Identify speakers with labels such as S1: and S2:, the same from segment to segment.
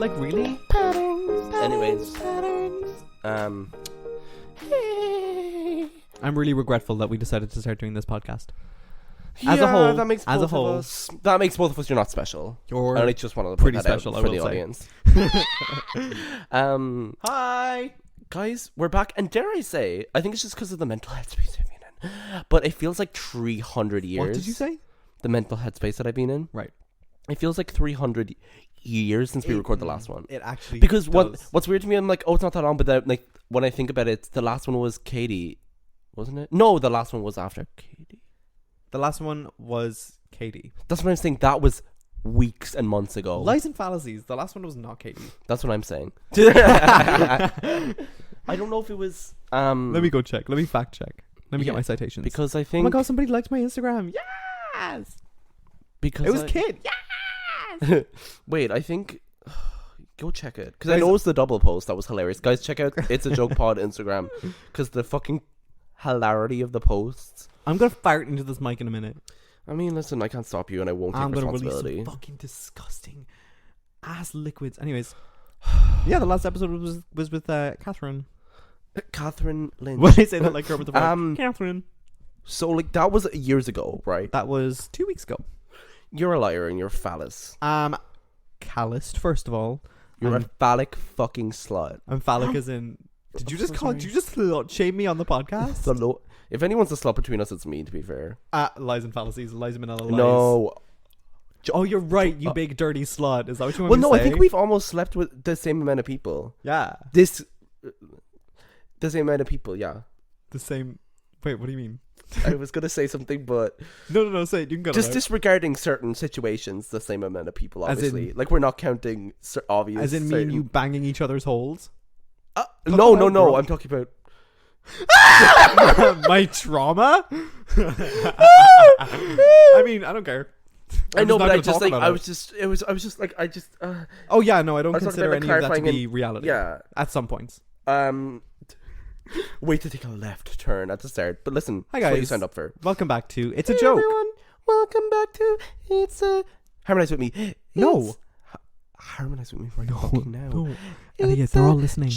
S1: Like, really?
S2: Anyways,
S1: I'm really regretful that we decided to start doing this podcast.
S2: As a whole, that makes
S1: both
S2: both of us. You're not special.
S1: You're
S2: I only just wanted to put
S1: pretty
S2: that
S1: special,
S2: out
S1: I
S2: for
S1: will
S2: the
S1: say.
S2: audience.
S1: Hi!
S2: Guys, we're back, and dare I say, I think it's just because of the mental headspace I've been in. But it feels like 300 years.
S1: What did you say?
S2: The mental headspace that I've been in.
S1: Right.
S2: It feels like 300 years since we recorded the last one.
S1: It actually
S2: because
S1: does.
S2: what's weird to me, I'm like, oh, it's not that long, but then, like, when I think about it, the last one was Katie, wasn't it? No, the last one was after Katie.
S1: The last one was Katie.
S2: That's what I'm saying. That was weeks and months ago.
S1: Lies and fallacies. The last one was not Katie.
S2: That's what I'm saying. I don't know if it was.
S1: Let me go check. Let me fact check. Let me get my citations.
S2: Because I
S1: Oh
S2: think.
S1: my god! Somebody liked my Instagram. Yes.
S2: Because
S1: it was Kid. Yes.
S2: Wait, I think. Go check it, because I know it's the double post that was hilarious. Guys, check out It's a Joke Pod Instagram, because the fucking hilarity of the posts.
S1: I'm gonna fart into this mic in a minute.
S2: I mean, listen, I can't stop you, and I won't take responsibility.
S1: I'm gonna release some fucking disgusting ass liquids. Anyways, yeah, the last episode was with Catherine.
S2: Catherine Lynch.
S1: When I say that like her with the Catherine.
S2: So like that was years ago, right?
S1: That was 2 weeks ago.
S2: You're a liar and you're a phallus.
S1: Calloused, first of all.
S2: You're a phallic fucking slut.
S1: And phallic as in. Did you just slut shame me on the podcast?
S2: If anyone's a slut between us, it's me. To be fair.
S1: Lies and fallacies. Lies and Manila lies.
S2: No.
S1: Oh, you're right. You big dirty slut. Is that what you want
S2: Well,
S1: me to
S2: no.
S1: say?
S2: I think we've almost slept with the same amount of people.
S1: Yeah.
S2: The same amount of people. Yeah.
S1: The same. Wait. What do you mean?
S2: I was gonna say something, but
S1: no. Say it. You can go.
S2: Just disregarding certain situations, the same amount of people. Obviously,
S1: in,
S2: like we're not counting obvious.
S1: As in me and you banging each other's holes.
S2: No. I'm talking about
S1: my trauma. I mean, I don't care.
S2: I know, but I just like I was just like I just.
S1: Oh yeah, no, I don't consider any of that to be reality.
S2: Yeah,
S1: at some points.
S2: Wait to take a left turn at the start. But listen,
S1: hi guys,
S2: what you signed up for.
S1: Welcome back to It's a Joke.
S2: Everyone, welcome back to It's a. Harmonize with me.
S1: No.
S2: Harmonize with me right fucking now.
S1: No. Elliot, they're all listening.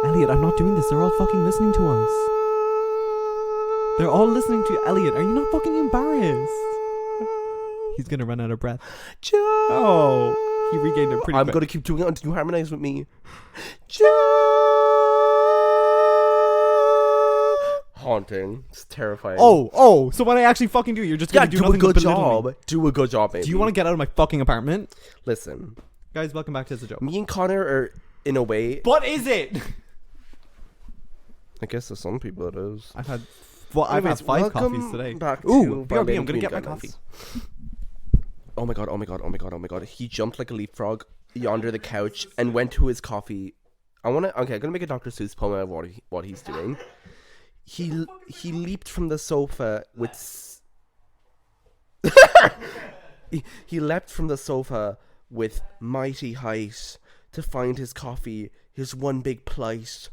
S1: Elliot, I'm not doing this. They're all fucking listening to us. They're all listening to Elliot. Are you not fucking embarrassed? He's gonna run out of breath. Oh, he regained it pretty quick.
S2: I'm gonna keep doing it until you harmonize with me. Haunting. It's terrifying.
S1: Oh, so when I actually fucking do it, you're just gonna do nothing
S2: a good
S1: but belittle
S2: job.
S1: me.
S2: Do a good job, baby.
S1: Do you want to get out of my fucking apartment?
S2: Listen.
S1: Guys, welcome back to It's a Joke.
S2: Me and Connor are, in a way...
S1: What is it?
S2: I guess to some people it is.
S1: I've had 5 coffees today.
S2: Ooh,
S1: BRB, I'm gonna get my coffee.
S2: Oh my god. He jumped like a leapfrog yonder the couch and went to his coffee. I'm gonna make a Dr. Seuss poem out of what he's doing. He leaped from the sofa with he leapt from the sofa with mighty height to find his coffee, his one big plight.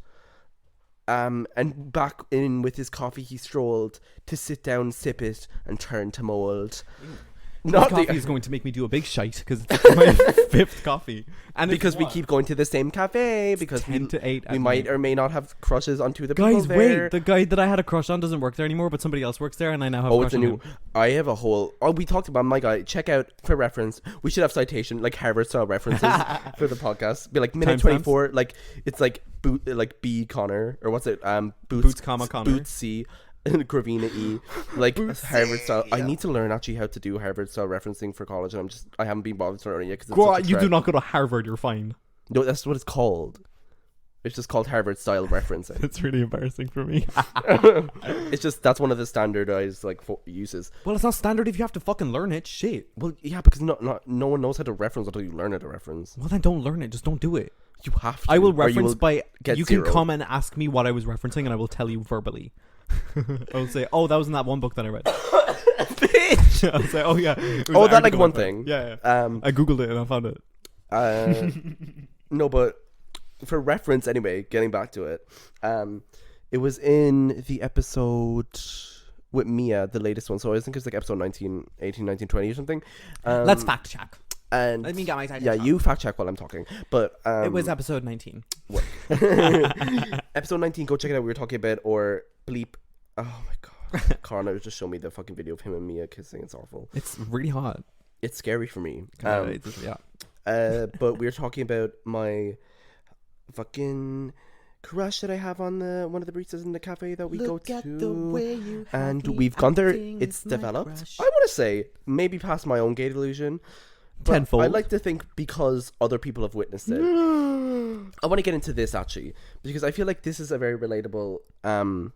S2: And back in with his coffee he strolled to sit down, sip it, and turn to mould.
S1: Not coffee is going to make me do a big shite because it's my 5th coffee, and
S2: because we keep going to the same cafe because
S1: 10 to 8
S2: we might or may not have crushes onto the
S1: guys.
S2: People there.
S1: Wait, the guy that I had a crush on doesn't work there anymore, but somebody else works there, and I now have.
S2: It's a new. I have a whole. Oh, we talked about my guy. Check out for reference. We should have citation like Harvard style references for the podcast. Be like minute 24. Like it's like B Connor or what's it? Boots
S1: Connor.
S2: Boots C. And Gravina E, like Harvard style. Yeah. I need to learn actually how to do Harvard style referencing for college, and I haven't been bothered to learn it yet.
S1: Because you do not go to Harvard. You're fine.
S2: No, that's what it's called. It's just called Harvard style referencing.
S1: It's really embarrassing for me.
S2: It's just that's one of the standardized like uses.
S1: Well, it's not standard if you have to fucking learn it. Shit.
S2: Well, yeah, because no one knows how to reference until you learn how to reference.
S1: Well, then don't learn it. Just don't do it.
S2: You have to.
S1: I will reference by. You can
S2: 0.
S1: come and ask me what I was referencing, and I will tell you verbally. I'll say, oh, that was in that one book that I read. Bitch! I'll say, oh yeah.
S2: Oh, that like one thing.
S1: Yeah. I googled it and I found
S2: it. No, but for reference anyway, getting back to it, it was in the episode with Mia, the latest one. So I think it's like episode 19, 18, 19, 20 or something.
S1: Let's fact check.
S2: And
S1: Let me get my title.
S2: yeah, you fact check while I'm talking. But
S1: it was episode 19.
S2: episode 19. Go check it out. We were talking about or bleep. Oh my god, Connor just showed me the fucking video of him and Mia kissing. It's awful.
S1: It's really hot.
S2: It's scary for me.
S1: Yeah.
S2: But we were talking about my fucking crush that I have on one of the baristas in the cafe that we go to, and we've gone there. It's developed. I want to say maybe past my own gay delusion. But
S1: Tenfold.
S2: I like to think because other people have witnessed it. I want to get into this actually because I feel like this is a very relatable. Wow,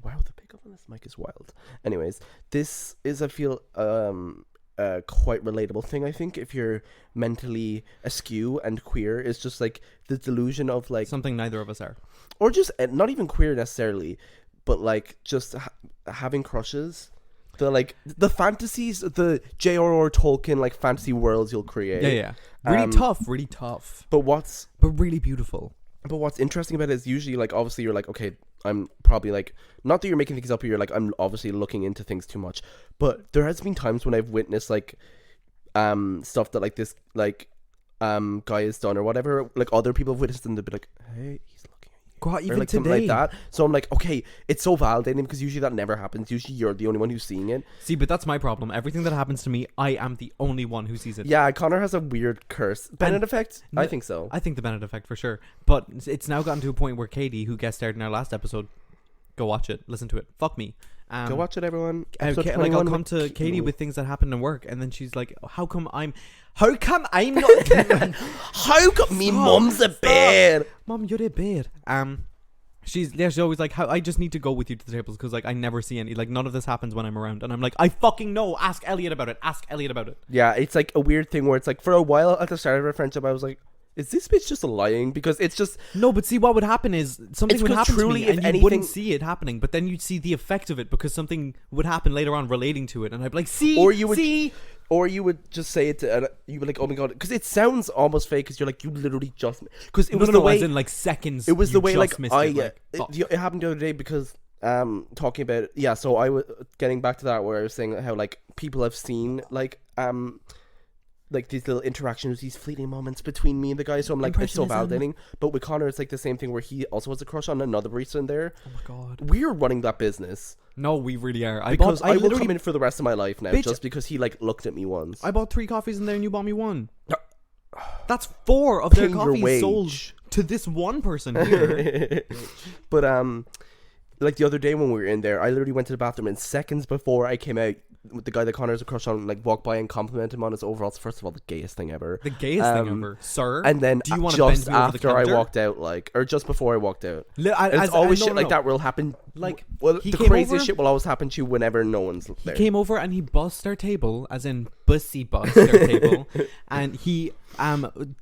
S2: the pickup on this mic is wild. Anyways, this is I feel quite relatable thing. I think if you're mentally askew and queer, it's just like the delusion of like
S1: something neither of us are,
S2: or just not even queer necessarily, but like just having crushes. The fantasies, the J.R.R. Tolkien like fantasy worlds you'll create.
S1: Yeah. Really tough.
S2: But
S1: really beautiful.
S2: But what's interesting about it is usually like obviously you're like, okay, I'm probably like, not that you're making things up, you're like, I'm obviously looking into things too much. But there has been times when I've witnessed like stuff that like this like guy has done or whatever, like other people have witnessed and they'll be like, hey, he's looking at you.
S1: God, even
S2: or like
S1: today.
S2: something like that. So I'm like, okay, it's so validating because usually that never happens. Usually you're the only one who's seeing it.
S1: See, but that's my problem. Everything that happens to me, I am the only one who sees it.
S2: Yeah, Connor has a weird curse. Bennett effect? I think so.
S1: I think the Bennett effect for sure. But it's now gotten to a point where Katie, who guest starred in our last episode, go watch it, listen to it. Fuck me.
S2: Go watch it, everyone.
S1: Like I'll come to Katie with things that happen in work, and then she's like, "How come I'm not?
S2: How come me mum's a bear?
S1: Mom, you're a bear." She's always like, "How I just need to go with you to the tables because like I never see any like none of this happens when I'm around." And I'm like, "I fucking know. Ask Elliot about it. Ask Elliot about it."
S2: Yeah, it's like a weird thing where it's like for a while at the start of our friendship, I was like, is this bitch just lying? Because it's just
S1: no. But see, what would happen is something would happen to me, and you wouldn't see it happening, but then you'd see the effect of it because something would happen later on relating to it, and I'd be like, "See,
S2: or you would just say it to, you would like, oh my god, because it sounds almost fake because you're like, you literally just because it was the way
S1: as in like seconds.
S2: It was the way like
S1: it
S2: happened the other day because talking about so I was getting back to that where I was saying how like people have seen like these little interactions, these fleeting moments between me and the guy. So I'm like, it's so validating. But with Connor, it's like the same thing where he also has a crush on another barista in there.
S1: Oh my god,
S2: we're running that business.
S1: No, we really are.
S2: I will come in for the rest of my life now, just because he like looked at me once.
S1: I bought 3 coffees in there, and you bought me 1. That's 4 of their coffees sold to this one person here.
S2: But like the other day when we were in there, I literally went to the bathroom, and seconds before I came out, with the guy that Connor's a crush on, like walked by and complimented him on his overalls. First of all, the gayest thing ever.
S1: The gayest thing ever, sir.
S2: And then
S1: do you want
S2: just
S1: to bend me
S2: after
S1: over the
S2: I walked out, like, or just before I walked out,
S1: it's
S2: always shit like that will happen.
S1: Like,
S2: well, the craziest shit will always happen to you whenever no one's there.
S1: He came over and he bussed our table, as in bussy bust our table, and he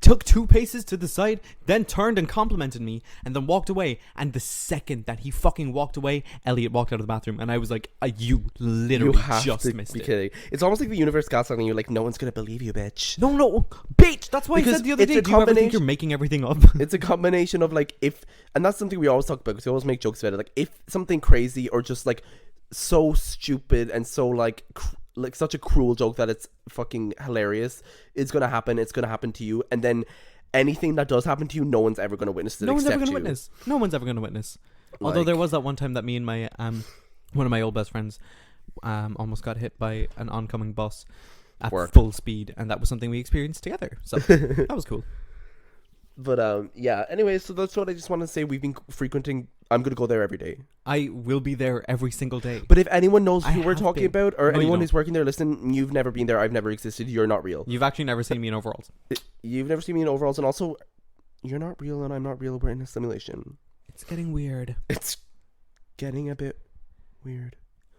S1: took 2 paces to the side, then turned and complimented me, and then walked away. And the second that he fucking walked away, Elliot walked out of the bathroom, and I was like, "You literally just missed it."
S2: Kidding. It's almost like the universe gaslighting you, like, no one's gonna believe you, bitch.
S1: No, bitch. That's why I said the other day. Do you ever think you're making everything up?
S2: It's a combination of like and that's something we always talk about because we always make jokes about it. Like if something crazy or just like so stupid and so like such a cruel joke that it's fucking hilarious, it's gonna happen. It's gonna happen to you, and then anything that does happen to you, no one's ever gonna witness it. No one's ever
S1: gonna witness. Although there was that one time that me and my one of my old best friends almost got hit by an oncoming bus at full speed, and that was something we experienced together. So that was cool.
S2: But yeah. Anyway, so that's what I just want to say. We've been frequenting. I'm gonna go there every day.
S1: I will be there every single day.
S2: But if anyone knows who we're talking about, or anyone who's working there, listen. You've never been there. I've never existed. You're not real.
S1: You've actually never seen me in overalls.
S2: You've never seen me in overalls, and also, you're not real, and I'm not real. We're in a simulation.
S1: It's getting weird.
S2: It's getting a bit weird.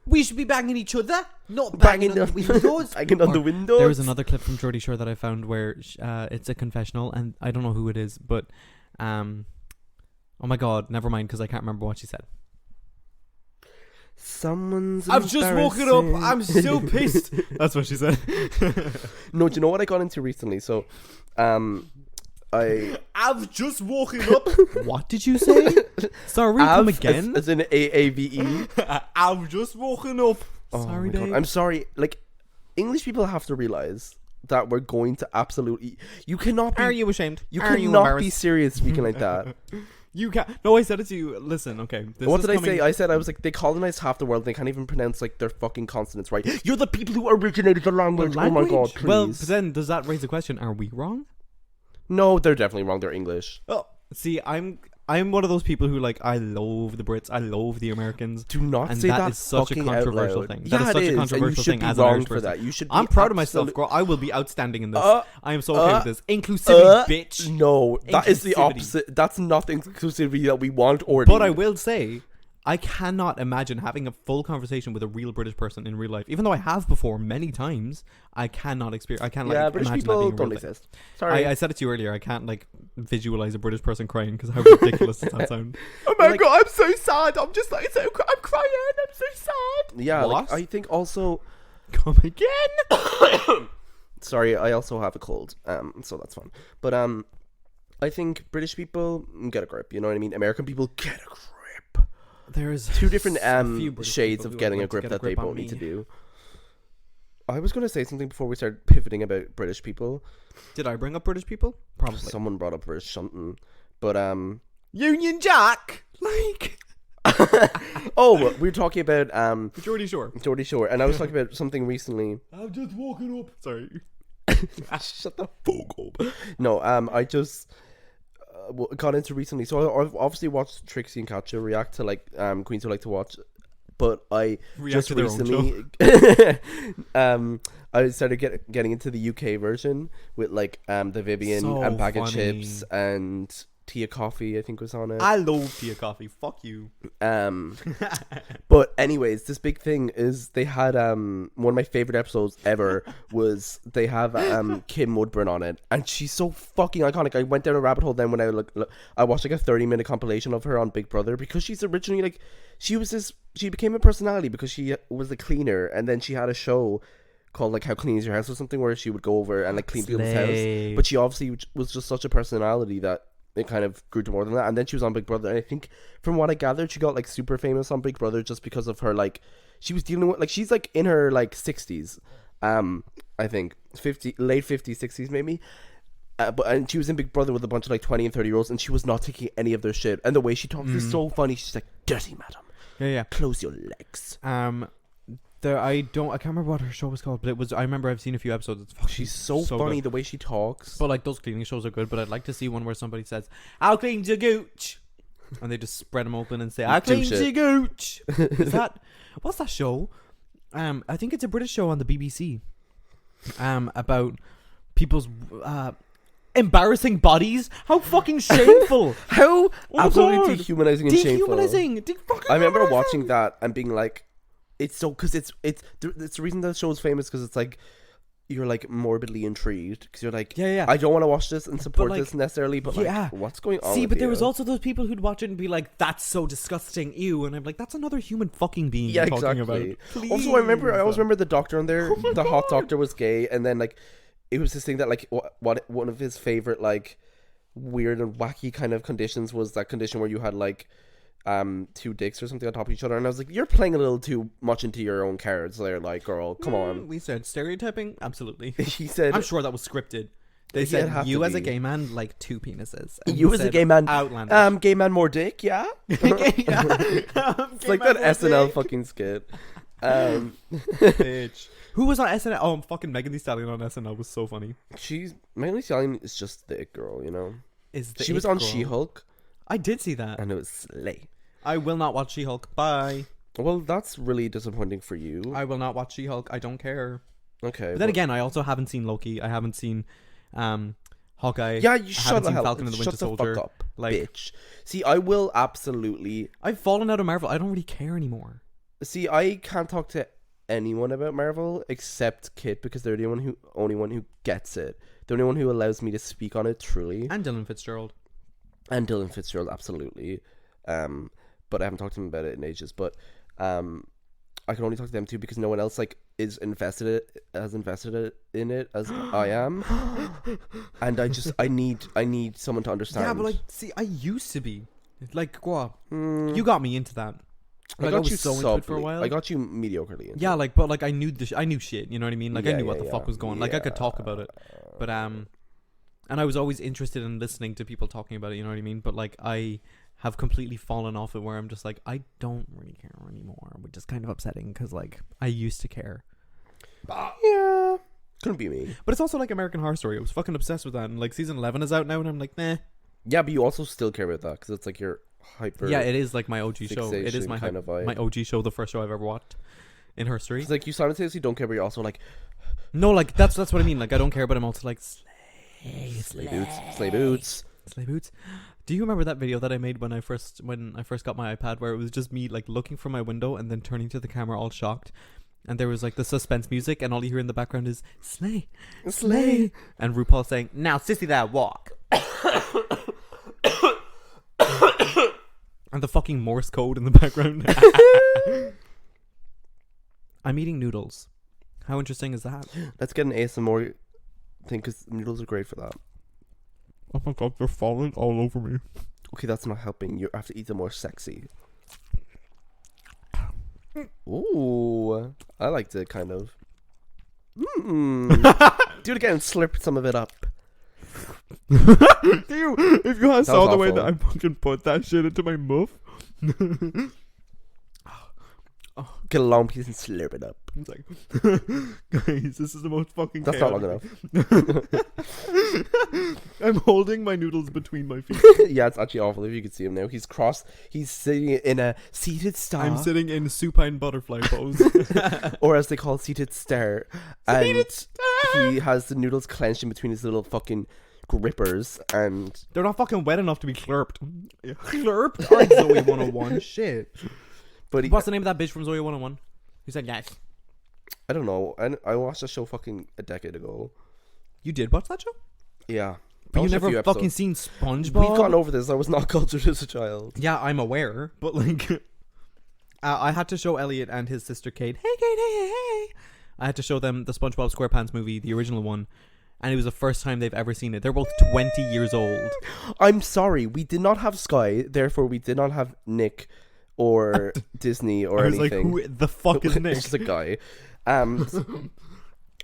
S1: We should be banging each other, not banging on the windows.
S2: Banging on the windows.
S1: There was another clip from Geordie Shore that I found where it's a confessional, and I don't know who it is, but oh my god, never mind, because I can't remember what she said.
S2: I've just woken up.
S1: I'm so pissed. That's what she said.
S2: No, do you know what I got into recently? So,
S1: I've just woken up. What did you say? Sorry, come again?
S2: As in AAVE.
S1: I've just woken up.
S2: Oh
S1: sorry, babe.
S2: God. I'm sorry. Like, English people have to realize that we're going to absolutely. You cannot be.
S1: Are you ashamed?
S2: You
S1: Are you
S2: cannot be
S1: embarrassed?
S2: serious speaking like that.
S1: You can't. No, I said it to you. Listen, okay.
S2: What did I say? I said I was like, they colonized half the world. They can't even pronounce like their fucking consonants right. You're the people who originated the language. Oh my god, please.
S1: Well, then does that raise the question? Are we wrong?
S2: No, they're definitely wrong. They're English.
S1: Oh, see, I'm one of those people who like I love the Brits. I love the Americans.
S2: Do not
S1: and
S2: say
S1: that
S2: that
S1: is such a
S2: fucking
S1: controversial
S2: out loud.
S1: thing.
S2: Yeah,
S1: that is such
S2: it
S1: a
S2: is,
S1: controversial
S2: and you should
S1: thing
S2: be
S1: as an
S2: wrong
S1: Irish
S2: for
S1: person.
S2: that. You should.
S1: I'm proud of myself, girl. I will be outstanding in this. I am so okay with this. Inclusivity, bitch.
S2: No, that is the
S1: Inclusivity.
S2: opposite. That's not the inclusivity that we want or need.
S1: But I will say, I cannot imagine having a full conversation with a real British person in real life. Even though I have before many times, I cannot experience. I can't like
S2: British
S1: imagine
S2: people
S1: that being a
S2: don't
S1: real thing.
S2: exist. Sorry.
S1: I said it to you earlier. I can't like visualize a British person crying because how ridiculous does that sound?
S2: Oh my
S1: Like-
S2: god, I'm so sad. I'm just like I'm crying. I'm so sad. Yeah,
S1: What?
S2: like, I think also.
S1: Come again?
S2: Sorry, I also have a cold. So that's fun. But I think British people get a grip. You know what I mean? American people get a grip.
S1: There's
S2: Two different
S1: a few British
S2: shades
S1: people
S2: of
S1: who
S2: getting
S1: would
S2: a
S1: like to
S2: grip
S1: get
S2: that they
S1: on
S2: both need to
S1: me.
S2: do. I was going to say something before we started pivoting about British people.
S1: Did I bring up British people? Probably.
S2: Someone brought up British something. But
S1: Union Jack. Like
S2: oh, we were talking about
S1: Geordie Shore.
S2: Geordie Shore, and I was talking about something recently.
S1: I'm just walking up. Sorry.
S2: Shut the fuck up. No, I just got into recently. So I've obviously watched Trixie and Katja react to like Queens Who Like to Watch, but I
S1: React
S2: just
S1: to their own
S2: recently I started getting into the UK version with like the Vivian
S1: So
S2: and Bag of
S1: funny.
S2: Chips and Tia Coffee, I think was on it.
S1: I love Tia Coffee. Fuck you.
S2: But anyways, this big thing is they had one of my favorite episodes ever was they have Kim Woodburn on it, and she's so fucking iconic. I went down a rabbit hole then when I I watched like a 30-minute compilation of her on Big Brother, because she's originally like she became a personality because she was a cleaner, and then she had a show called like How Clean Is Your House or something, where she would go over and like clean people's house. But she obviously was just such a personality that it kind of grew to more than that. And then she was on Big Brother, and I think from what I gathered, she got like super famous on Big Brother just because of her like she was dealing with like she's like in her like 60s, I think late 50s 60s maybe. And she was in Big Brother with a bunch of like 20 and 30-year-olds, and she was not taking any of their shit. And the way she talks is so funny. She's like, "Dirty madam,
S1: Yeah.
S2: close your legs."
S1: I can't remember what her show was called, but it was. I remember I've seen a few episodes. It's fucking
S2: She's so funny
S1: good.
S2: the way she talks.
S1: But like those cleaning shows are good. But I'd like to see one where somebody says, "I'll clean your gooch," and they just spread them open and say, "I'll clean your gooch." Is that what's that show? I think it's a British show on the BBC. About people's embarrassing bodies. How fucking shameful!
S2: How absolutely
S1: God.
S2: dehumanizing and shameful.
S1: Dehumanizing.
S2: I remember watching that and being like, it's so, because it's the reason the show's famous, because it's like you're like morbidly intrigued, because you're like,
S1: Yeah.
S2: I don't want to watch this and support
S1: like,
S2: this necessarily, but
S1: yeah.
S2: like, what's going on?
S1: See,
S2: with
S1: but there
S2: you?
S1: was also those people who'd watch it and be like, "That's so disgusting, ew," and I'm like, "That's another human fucking being
S2: yeah,
S1: you're talking
S2: exactly.
S1: about."
S2: Also, I always remember the doctor on there. The hot doctor was gay, and then like it was this thing that like what one of his favorite like weird and wacky kind of conditions was that condition where you had like two dicks or something on top of each other, and I was like, you're playing a little too much into your own cards there, like, girl, come on.
S1: We said stereotyping, absolutely.
S2: He said,
S1: I'm sure that was scripted. They
S2: Yeah, it'd
S1: said
S2: have
S1: you
S2: to
S1: as a
S2: be.
S1: gay man like two penises. And
S2: you
S1: he
S2: as a
S1: said,
S2: gay man,
S1: outlandish.
S2: gay man more dick, yeah. It's like that SNL fucking skit.
S1: Bitch. Who was on SNL? Oh, fucking Megan Thee Stallion on SNL was so funny.
S2: Megan Thee Stallion is just the it girl, you know.
S1: Is
S2: She was on She-Hulk,
S1: I did see that.
S2: and it was slay.
S1: I will not watch She-Hulk. Bye.
S2: Well, that's really disappointing for you.
S1: I will not watch She-Hulk. I don't care.
S2: Okay.
S1: But then again, I also haven't seen Loki. I haven't seen Hawkeye.
S2: yeah,
S1: I
S2: you shut
S1: haven't
S2: the
S1: seen
S2: hell
S1: Falcon and the Winter
S2: shut the
S1: Soldier.
S2: fuck up,
S1: Like,
S2: bitch. See, I will absolutely.
S1: I've fallen out of Marvel. I don't really care anymore.
S2: See, I can't talk to anyone about Marvel except Kit, because they're the only one who gets it. The only one who allows me to speak on it truly.
S1: And Dylan Fitzgerald.
S2: And Dylan Fitzgerald, absolutely. But I haven't talked to him about it in ages. But I can only talk to them too, because no one else like is invested in it as I am. And I need someone to understand.
S1: Yeah, but like, see, I used to be. Like, go on. You got me into that.
S2: I
S1: Like,
S2: got
S1: was
S2: you
S1: so into it for a
S2: subtly.
S1: while.
S2: I got you mediocrely into
S1: Yeah,
S2: it.
S1: like, but like I knew I knew shit. You know what I mean? Like I
S2: Yeah,
S1: knew what
S2: yeah,
S1: the fuck
S2: yeah.
S1: was going. Like I could talk about it, but and I was always interested in listening to people talking about it. You know what I mean? But like I have completely fallen off it, where I'm just like I don't really care anymore, which is kind of upsetting because like I used to care.
S2: Yeah, couldn't be me.
S1: But it's also like American Horror Story. I was fucking obsessed with that, and like season 11 is out now, and I'm like, nah.
S2: Yeah, but you also still care about that because it's like your hyper.
S1: Yeah, it is like my OG show. It is my
S2: kind of vibe.
S1: my OG show, the first show I've ever watched in history.
S2: It's like you simultaneously don't care, but you're also like
S1: No, like that's what I mean. Like I don't care, but I'm also like
S2: slay boots.
S1: Slay boots. Do you remember that video that I made when I first got my iPad, where it was just me like looking from my window and then turning to the camera all shocked, and there was like the suspense music, and all you hear in the background is slay, and RuPaul saying, "Now, sissy, that walk," and the fucking Morse code in the background. I'm eating noodles. How interesting is that?
S2: Let's get an ASMR thing because noodles are great for that.
S1: Oh my god, they're falling all over me.
S2: Okay, that's not helping. You have to eat them more sexy. Ooh, I liked it kind of. Do it again. Slurp some of it up.
S1: If you guys saw the way
S2: awful.
S1: that I fucking put that shit into my muff.
S2: Get a long piece and slurp it up.
S1: It's like, guys, this is the most fucking
S2: That's not
S1: chaotic.
S2: long enough.
S1: I'm holding my noodles between my feet.
S2: Yeah, it's actually awful if you could see him now. He's sitting in a seated star.
S1: I'm sitting in supine butterfly pose.
S2: Or as they call seated stare. And he has the noodles clenched in between his little fucking grippers, and
S1: They're not fucking wet enough to be slurped. Slurped? Alright, Zoe 101. Shit.
S2: but
S1: What's the name of that bitch from Zoe 101? Who said yes?
S2: I don't know. I watched the show fucking a decade ago.
S1: You did watch that show?
S2: Yeah.
S1: But
S2: I
S1: you
S2: watched a
S1: never
S2: few
S1: fucking
S2: episodes.
S1: seen SpongeBob?
S2: We've gone over this. I was not cultured as a child.
S1: Yeah, I'm aware, but like, I had to show Elliot and his sister Kate. Hey, Kate, hey. I had to show them the SpongeBob SquarePants movie, the original one, and it was the first time they've ever seen it. They're both 20 years old.
S2: I'm sorry. We did not have Sky, therefore we did not have Nick or Disney or
S1: I was
S2: anything.
S1: like, who the fuck is Nick?
S2: It's just a guy.
S1: Not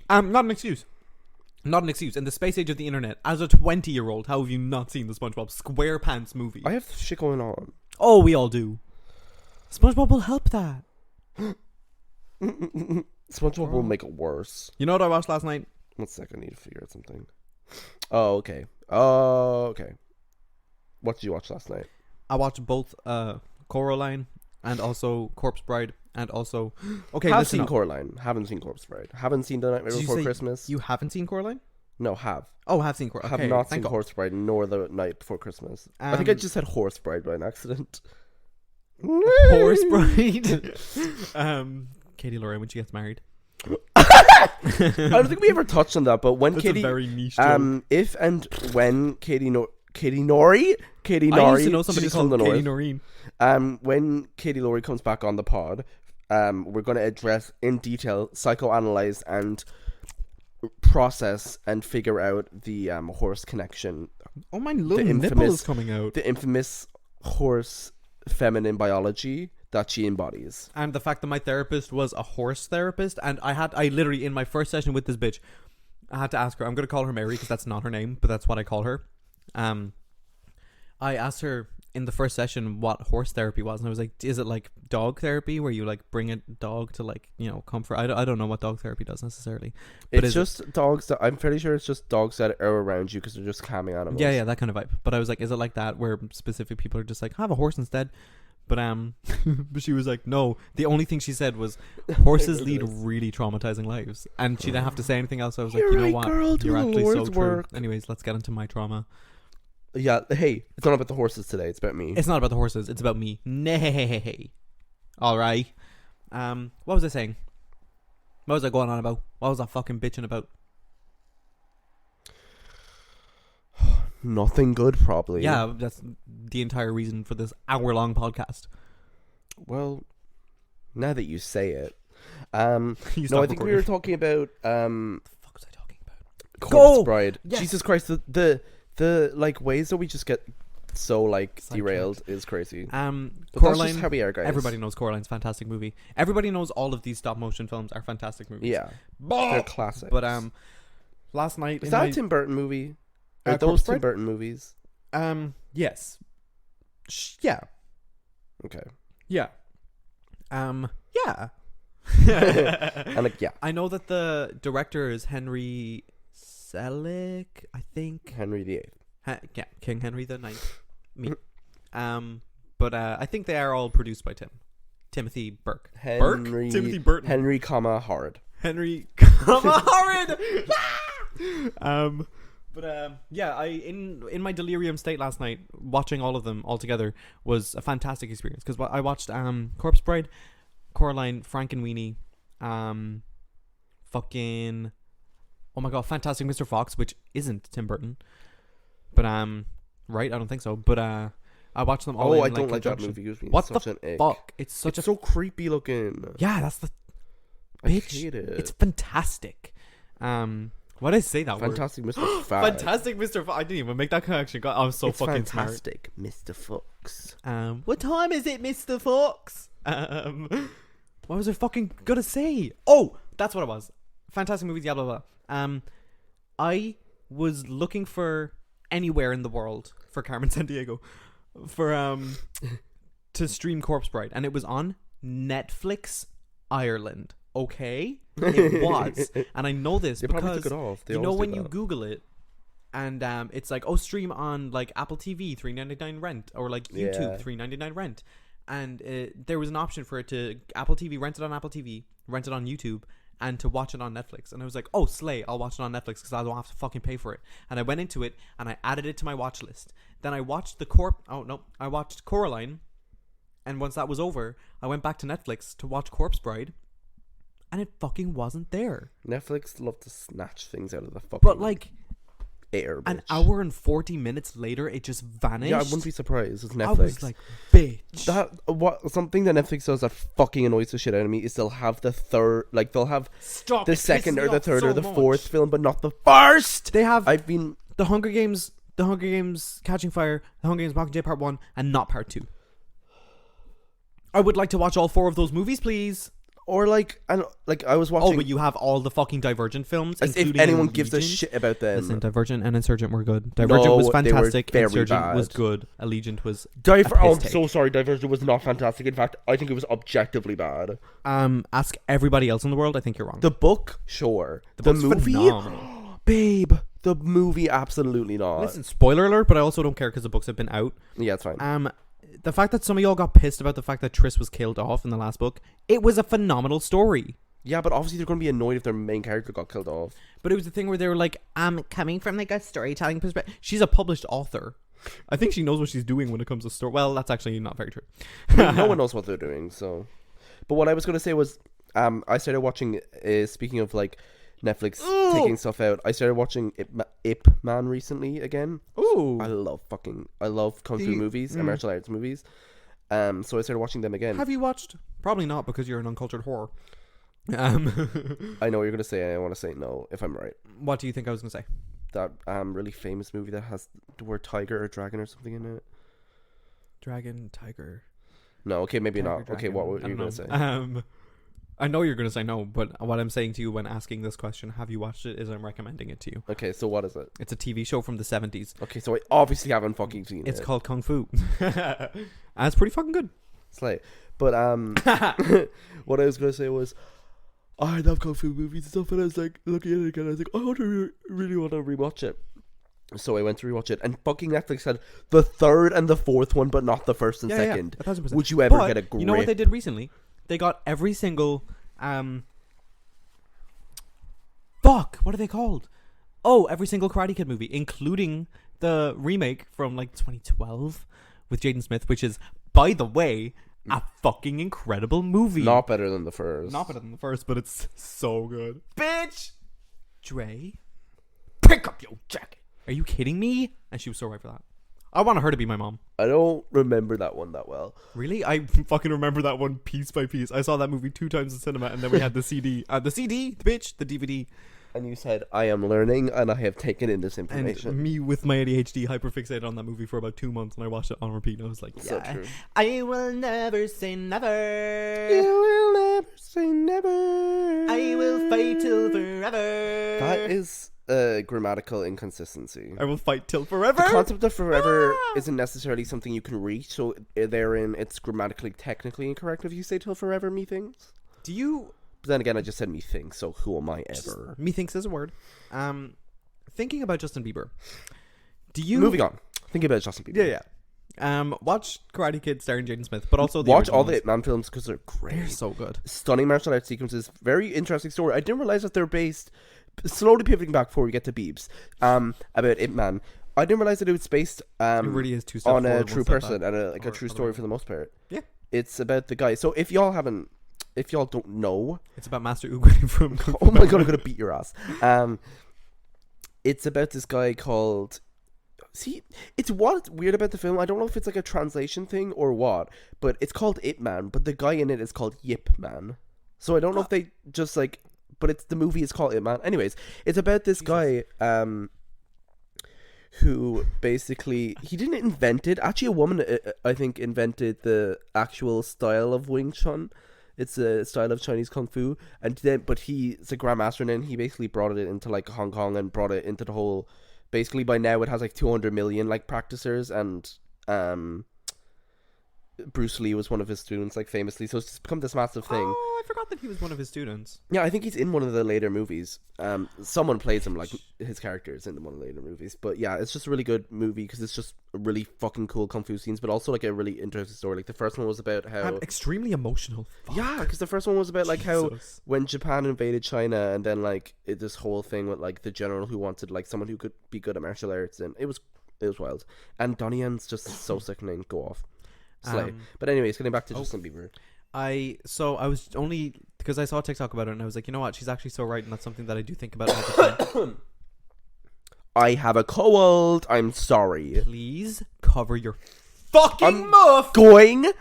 S1: an excuse. Not an excuse. In the space age of the internet, as a 20-year-old, how have you not seen the SpongeBob SquarePants movie?
S2: I have shit going on.
S1: Oh, we all do. SpongeBob will help that.
S2: SpongeBob will make it worse.
S1: You know what I watched last night?
S2: 1 second, I need to figure out something. Oh, okay. What did you watch last night?
S1: I watched both Coraline and also Corpse Bride and also... Okay,
S2: Have
S1: listen
S2: seen
S1: up.
S2: Coraline. Haven't seen Corpse Bride. Haven't seen The Nightmare
S1: Did you
S2: Before
S1: say
S2: Christmas.
S1: You haven't seen Coraline?
S2: No, have.
S1: Oh, have seen Coraline.
S2: Have
S1: Okay,
S2: not
S1: thank
S2: seen
S1: God.
S2: Corpse Bride nor The Night Before Christmas. I think I just said Horse Bride by an accident.
S1: Horse Bride. Katie Lauren when she gets married.
S2: I don't think we ever touched on that, but when
S1: That's
S2: Katie,
S1: a very niche joke.
S2: if and when Katie Nori,
S1: I used to know somebody
S2: she's from
S1: called
S2: the
S1: Katie
S2: north.
S1: Noreen.
S2: When Katie Laurie comes back on the pod, we're going to address in detail, psychoanalyze, and process and figure out the horse connection,
S1: Oh, my little
S2: The
S1: nipple
S2: infamous-
S1: is coming out.
S2: the infamous horse feminine biology that she embodies.
S1: And the fact that my therapist was a horse therapist, and I literally, in my first session with this bitch, I had to ask her, I'm going to call her Mary because that's not her name, but that's what I call her. I asked her in the first session what horse therapy was, and I was like, is it like dog therapy where you like bring a dog to like, you know, comfort? I don't know what dog therapy does necessarily. But
S2: It's just dogs that, I'm fairly sure it's just dogs that are around you because they're just calming animals.
S1: Yeah, that kind of vibe. But I was like, is it like that where specific people are just like, have a horse instead? But but she was like, no. The only thing she said was horses lead really traumatizing lives, and she didn't have to say anything else. So I was like,
S2: You're
S1: you know
S2: right,
S1: what?
S2: girl, do
S1: You're
S2: the
S1: actually so
S2: Lord's
S1: true.
S2: work.
S1: Anyways, let's get into my trauma.
S2: Yeah, hey, it's not about the horses today, it's about me.
S1: It's not about the horses. It's about me. Nay. All right. What was I saying? What was I going on about? What was I fucking bitching about?
S2: Nothing good, probably.
S1: Yeah, that's the entire reason for this hour-long podcast.
S2: Well, now that you say it.
S1: You
S2: No,
S1: stop
S2: I think we
S1: recording.
S2: were talking about
S1: What the fuck was I talking about?
S2: Corpse
S1: Go!
S2: Bride.
S1: Yes.
S2: Jesus Christ, the like ways that we just get so like
S1: Sidetracked.
S2: derailed is crazy. But that's
S1: Coraline,
S2: just how we are, guys.
S1: everybody knows Coraline's a fantastic movie. Everybody knows all of these stop motion films are fantastic movies.
S2: Yeah, they're classics.
S1: But last night
S2: is that a Tim Burton movie? Are those
S1: Corpse
S2: Tim
S1: Bride?
S2: Burton movies?
S1: Yes. Yeah.
S2: Okay.
S1: Yeah. Yeah.
S2: And like, yeah,
S1: I know that the director is Henry Selick, I think.
S2: Henry VIII.
S1: Yeah, King Henry the Ninth. Me. But I think they are all produced by Timothy Burke.
S2: Henry,
S1: Timothy Burton.
S2: Henry, Howard.
S1: Henry, horrid. Yeah, I in my delirium state last night, watching all of them all together was a fantastic experience because I watched Corpse Bride, Coraline, Frankenweenie, fucking, oh my god, Fantastic Mr. Fox, which isn't Tim Burton, but right, I don't think so, but I watched them all.
S2: Oh,
S1: in,
S2: I don't like that
S1: conjunction.
S2: movie.
S1: What
S2: such
S1: the
S2: an ick.
S1: fuck? It's such
S2: It's so creepy looking.
S1: yeah, that's the
S2: I
S1: bitch.
S2: hate it.
S1: It's fantastic. Why did I say that
S2: Fantastic
S1: word?
S2: Mr. Fox.
S1: Fantastic Mr. Fox. I didn't even make that connection. God, I was so
S2: It's
S1: fucking
S2: fantastic, Mr. Fox.
S1: smart. What time is it, Mr. Fox? What was I fucking gonna say? Oh, that's what it was. Fantastic movies, yeah, blah, blah, blah. I was looking for anywhere in the world for Carmen Sandiego for to stream Corpse Bride, and it was on Netflix Ireland. Okay, it was, and I know this
S2: They probably
S1: because
S2: took it off. They
S1: you know
S2: always
S1: when
S2: do
S1: you
S2: that.
S1: Google it, and it's like, oh, stream on like Apple TV $3.99 rent, or like YouTube $3.99 rent, and there was an option for it to Apple TV, rent it on Apple TV, rent it on YouTube, and to watch it on Netflix. And I was like, oh, slay, I'll watch it on Netflix because I don't have to fucking pay for it. And I went into it and I added it to my watch list. Then I watched I watched Coraline, and once that was over, I went back to Netflix to watch Corpse Bride, and it fucking wasn't there.
S2: Netflix love to snatch things out of the fucking
S1: But like
S2: air.
S1: an
S2: bitch.
S1: hour and 40 minutes later, it just vanished.
S2: Yeah, I wouldn't be surprised. It's Netflix.
S1: I was like, bitch.
S2: Something that Netflix does that fucking annoys the shit out of me is they'll have the third, like they'll have
S1: Stop.
S2: the
S1: it
S2: second
S1: pisses
S2: or
S1: me
S2: the
S1: off
S2: third
S1: so
S2: or the
S1: much.
S2: fourth film, but not the first.
S1: They have
S2: I've been
S1: the Hunger Games Catching Fire, the Hunger Games Mockingjay Part 1, and not Part 2. I would like to watch all 4 of those movies, please.
S2: or like I was watching.
S1: Oh, but you have all the fucking Divergent films,
S2: as if
S1: including
S2: anyone gives a
S1: Allegiant.
S2: shit about them.
S1: Listen, Divergent and Insurgent were good. Divergent
S2: No,
S1: was
S2: they were
S1: fantastic.
S2: very
S1: Insurgent was
S2: bad.
S1: good. Allegiant was
S2: Oh,
S1: piss
S2: I'm
S1: take.
S2: so sorry. Divergent was not fantastic. In fact, I think it was objectively bad.
S1: Ask everybody else in the world. I think you're wrong.
S2: The book, sure. The
S1: book's
S2: movie,
S1: phenomenal.
S2: babe. The movie, absolutely not.
S1: Listen, spoiler alert, but I also don't care because the books have been out.
S2: Yeah, it's fine.
S1: The fact that some of y'all got pissed about the fact that Triss was killed off in the last book, it was a phenomenal story.
S2: Yeah, but obviously they're going to be annoyed if their main character got killed off.
S1: But it was the thing where they were like, coming from like a storytelling perspective. She's a published author. I think she knows what she's doing when it comes to story. Well, that's actually not very true.
S2: No one knows what they're doing, so. But what I was going to say was, I started watching, speaking of like Netflix taking stuff out, I started watching Ip Man recently again.
S1: Ooh.
S2: I love kung fu movies and martial arts movies. So I started watching them again.
S1: Have you watched? Probably not, because you're an uncultured whore.
S2: I know what you're going to say, and I want to say no if I'm right.
S1: What do you think I was going to say?
S2: That really famous movie that has the word tiger or dragon or something in it.
S1: Dragon, tiger.
S2: No, okay, maybe
S1: Tiger,
S2: not. Okay,
S1: dragon.
S2: what were
S1: I
S2: you
S1: don't
S2: going to
S1: know.
S2: say?
S1: I know you're going to say no, but what I'm saying to you when asking this question, have you watched it, is I'm recommending it to you.
S2: Okay, so what is it?
S1: It's a TV show from the 70s.
S2: Okay, so I obviously haven't fucking seen it.
S1: It's called Kung Fu. And it's pretty fucking good.
S2: Slay. But what I was gonna say was, I love kung fu movies and stuff, and I was like looking at it again. I was like, I really want to rewatch it. So I went to rewatch it, and fucking Netflix had the third and the fourth one, but not the first and second.
S1: 1,000%.
S2: Would you ever
S1: But
S2: get a grip?
S1: you know what they did recently? They got every single what are they called? Oh, every single Karate Kid movie, including the remake from like 2012 with Jaden Smith, which is, by the way, a fucking incredible movie.
S2: Not better than the first.
S1: Not better than the first, but it's so good. Bitch! Dre, pick up your jacket. Are you kidding me? And she was so right for that. I want her to be my mom.
S2: I don't remember that one that well.
S1: Really? I fucking remember that one piece by piece. I saw that movie 2 times in cinema, and then we had the CD. The CD, bitch, the DVD.
S2: And you said, I am learning and I have taken in this information.
S1: And me with my ADHD hyperfixated on that movie for about 2 months, and I watched it on repeat, and I was like,
S2: So true.
S1: I will never say never.
S2: You will never say never.
S1: I will fight till forever.
S2: That is grammatical inconsistency.
S1: I will fight till forever.
S2: The concept of forever isn't necessarily something you can reach, so therein it's grammatically technically incorrect if you say till forever, methinks.
S1: Do you...
S2: But then again, I just said methinks, so who am I ever?
S1: Methinks is a word. Thinking about Justin Bieber. Do you...
S2: Moving on. Thinking about Justin Bieber.
S1: Yeah. Watch Karate Kid starring Jaden Smith, but also the
S2: watch all the
S1: ones.
S2: Ip Man films because they're great.
S1: They're so good.
S2: Stunning martial arts sequences. Very interesting story. I didn't realize that they're based... Slowly pivoting back before we get to Biebs. About Ip Man. I didn't realize that it was based
S1: it really is
S2: on a true person and a true story for the most part.
S1: Yeah.
S2: It's about the guy. So if y'all don't know,
S1: it's about Master Oogway from Kung Fu
S2: oh my god,
S1: Panda.
S2: I'm gonna beat your ass. It's about this guy called... See, it's what's weird about the film. I don't know if it's like a translation thing or what, but it's called Ip Man, but the guy in it is called Yip Man. So I don't know if they just like... But it's the movie is called Ip Man. Anyways, it's about this guy who basically... He didn't invent it. Actually, a woman, I think, invented the actual style of Wing Chun. It's a style of Chinese Kung Fu. But he's a grandmaster, and then he basically brought it into like Hong Kong and brought it into the whole... Basically, by now, it has like 200 million like practicers, and Bruce Lee was one of his students, like famously. So it's just become this massive thing.
S1: Oh, I forgot that he was one of his students.
S2: Yeah, I think he's in one of the later movies. Someone plays him, like his character is in one of the later movies. But yeah, it's just a really good movie because it's just really fucking cool kung fu scenes, but also like a really interesting story. Like the first one was about how...
S1: I'm extremely emotional. Fuck.
S2: Yeah, because the first one was about like how
S1: Jesus.
S2: when Japan invaded China, and then like this whole thing with like the general who wanted like someone who could be good at martial arts, and it was wild. And Donnie Yen's just so sickening. Go off. Slay. But anyways, getting back to Justin Bieber.
S1: I was only because I saw a TikTok about it, and I was like, you know what, she's actually so right, and that's something that I do think about all the time.
S2: I have a cold. I'm sorry.
S1: Please cover your fucking muff.
S2: I'm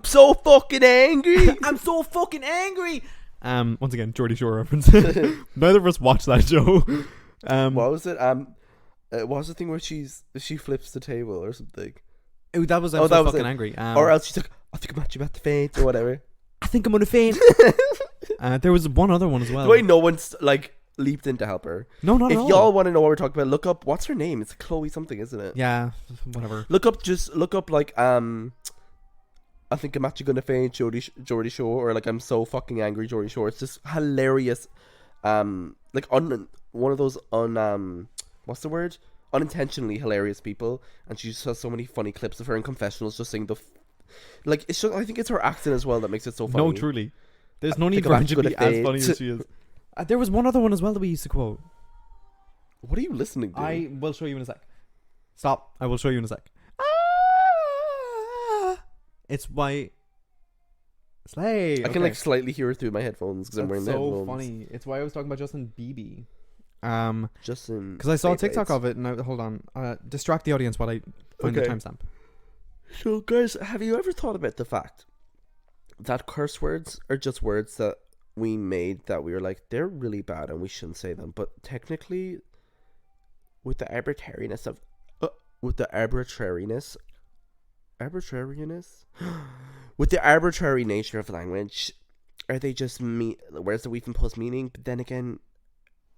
S2: so fucking angry.
S1: I'm so fucking angry. Once again, Geordie Shore reference. Neither of us watched that show.
S2: What was it? What was the thing where she flips the table or something?
S1: That was
S2: that
S1: so
S2: was
S1: fucking
S2: it.
S1: angry.
S2: Or else she's like, I think I'm actually about to faint or whatever.
S1: I think I'm gonna faint. There was one other one as well.
S2: The way no one's like leaped in to help her.
S1: No, not at all.
S2: If y'all want to know what we're talking about, look up what's her name. It's Chloe something, isn't it?
S1: Yeah, whatever.
S2: Look up like I think I'm actually gonna faint Geordie Shore, or like I'm so fucking angry Geordie Shore. It's just hilarious. Like one of those what's the word? Unintentionally hilarious people, and she just has so many funny clips of her in confessionals just saying like it's just, I think it's her accent as well that makes it so funny.
S1: No, truly, there's no need for her to be as funny as she is. There was one other one as well that we used to quote.
S2: What are you listening to?
S1: I will show you in a sec. Stop. I will show you in a sec. It's why Slay.
S2: I can like slightly hear it through my headphones because I'm wearing the headphones.
S1: So funny. It's why I was talking about Justin Bieber.
S2: Justin,
S1: because I saw a TikTok
S2: Bieber.
S1: of it, and hold on, distract the audience while I find the timestamp.
S2: So guys, have you ever thought about the fact that curse words are just words that we made that we were like, they're really bad and we shouldn't say them, but technically with the arbitrariness with the arbitrary nature of language, are they just words that we've imposed meaning? But then again,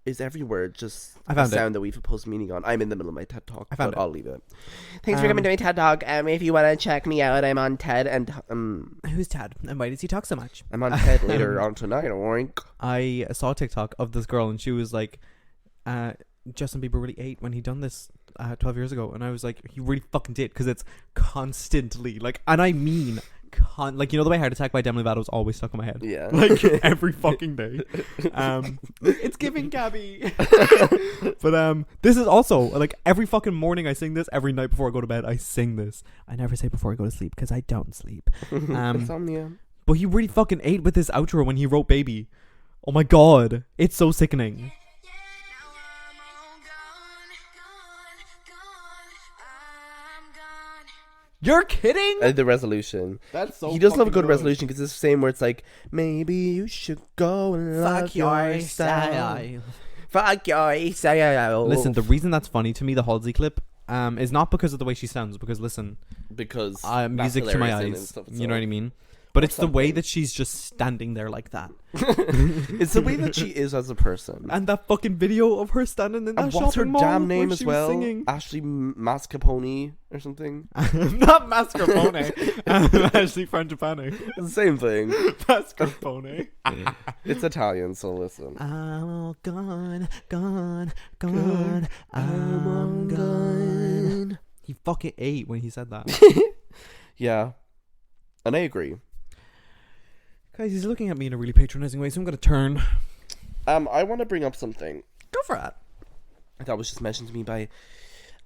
S2: is every word just a sound that we've imposed meaning on? I'm in the middle of my TED Talk, but I'll leave it. Thanks for coming to my TED Talk. If you want to check me out, I'm on TED, and
S1: who's Ted? And why does he talk so much?
S2: I'm on TED later on tonight.
S1: I saw a TikTok of this girl, and she was like, Justin Bieber really ate when he done this 12 years ago, and I was like, he really fucking did, because it's constantly like, and I mean like, you know the way Heart Attack by Demi Lovato was always stuck in my head,
S2: yeah,
S1: like every fucking day. It's giving Gabby. But this is also like every fucking morning I sing this, every night before I go to bed I sing this. I never say before I go to sleep because I don't sleep.
S2: Insomnia.
S1: But he really fucking ate with this outro when he wrote Baby. Oh my god, it's so sickening. You're kidding?
S2: The resolution.
S1: That's so
S2: He does love a
S1: fucking
S2: good resolution because it's the same where it's like, maybe you should go and love yourself. Fuck yourself.
S1: Listen, the reason that's funny to me, the Halsey clip, is not because of the way she sounds. Because listen,
S2: because
S1: music to my eyes. You know what I mean? But it's the way that she's just standing there like that.
S2: It's the way that she is as a person.
S1: And that fucking video of her standing in that
S2: and what's her
S1: shopping mall
S2: damn name
S1: where
S2: as
S1: she was
S2: well?
S1: singing.
S2: Ashley Mascarpone or something.
S1: Not mascarpone. Ashley Frangipane.
S2: It's the same thing.
S1: Mascarpone.
S2: It's Italian, so listen.
S1: I'm all gone. I'm all gone. He fucking ate when he said that.
S2: Yeah. And I agree.
S1: Guys, he's looking at me in a really patronizing way, so I'm going to turn.
S2: I want to bring up something.
S1: Go for it.
S2: That was just mentioned to me by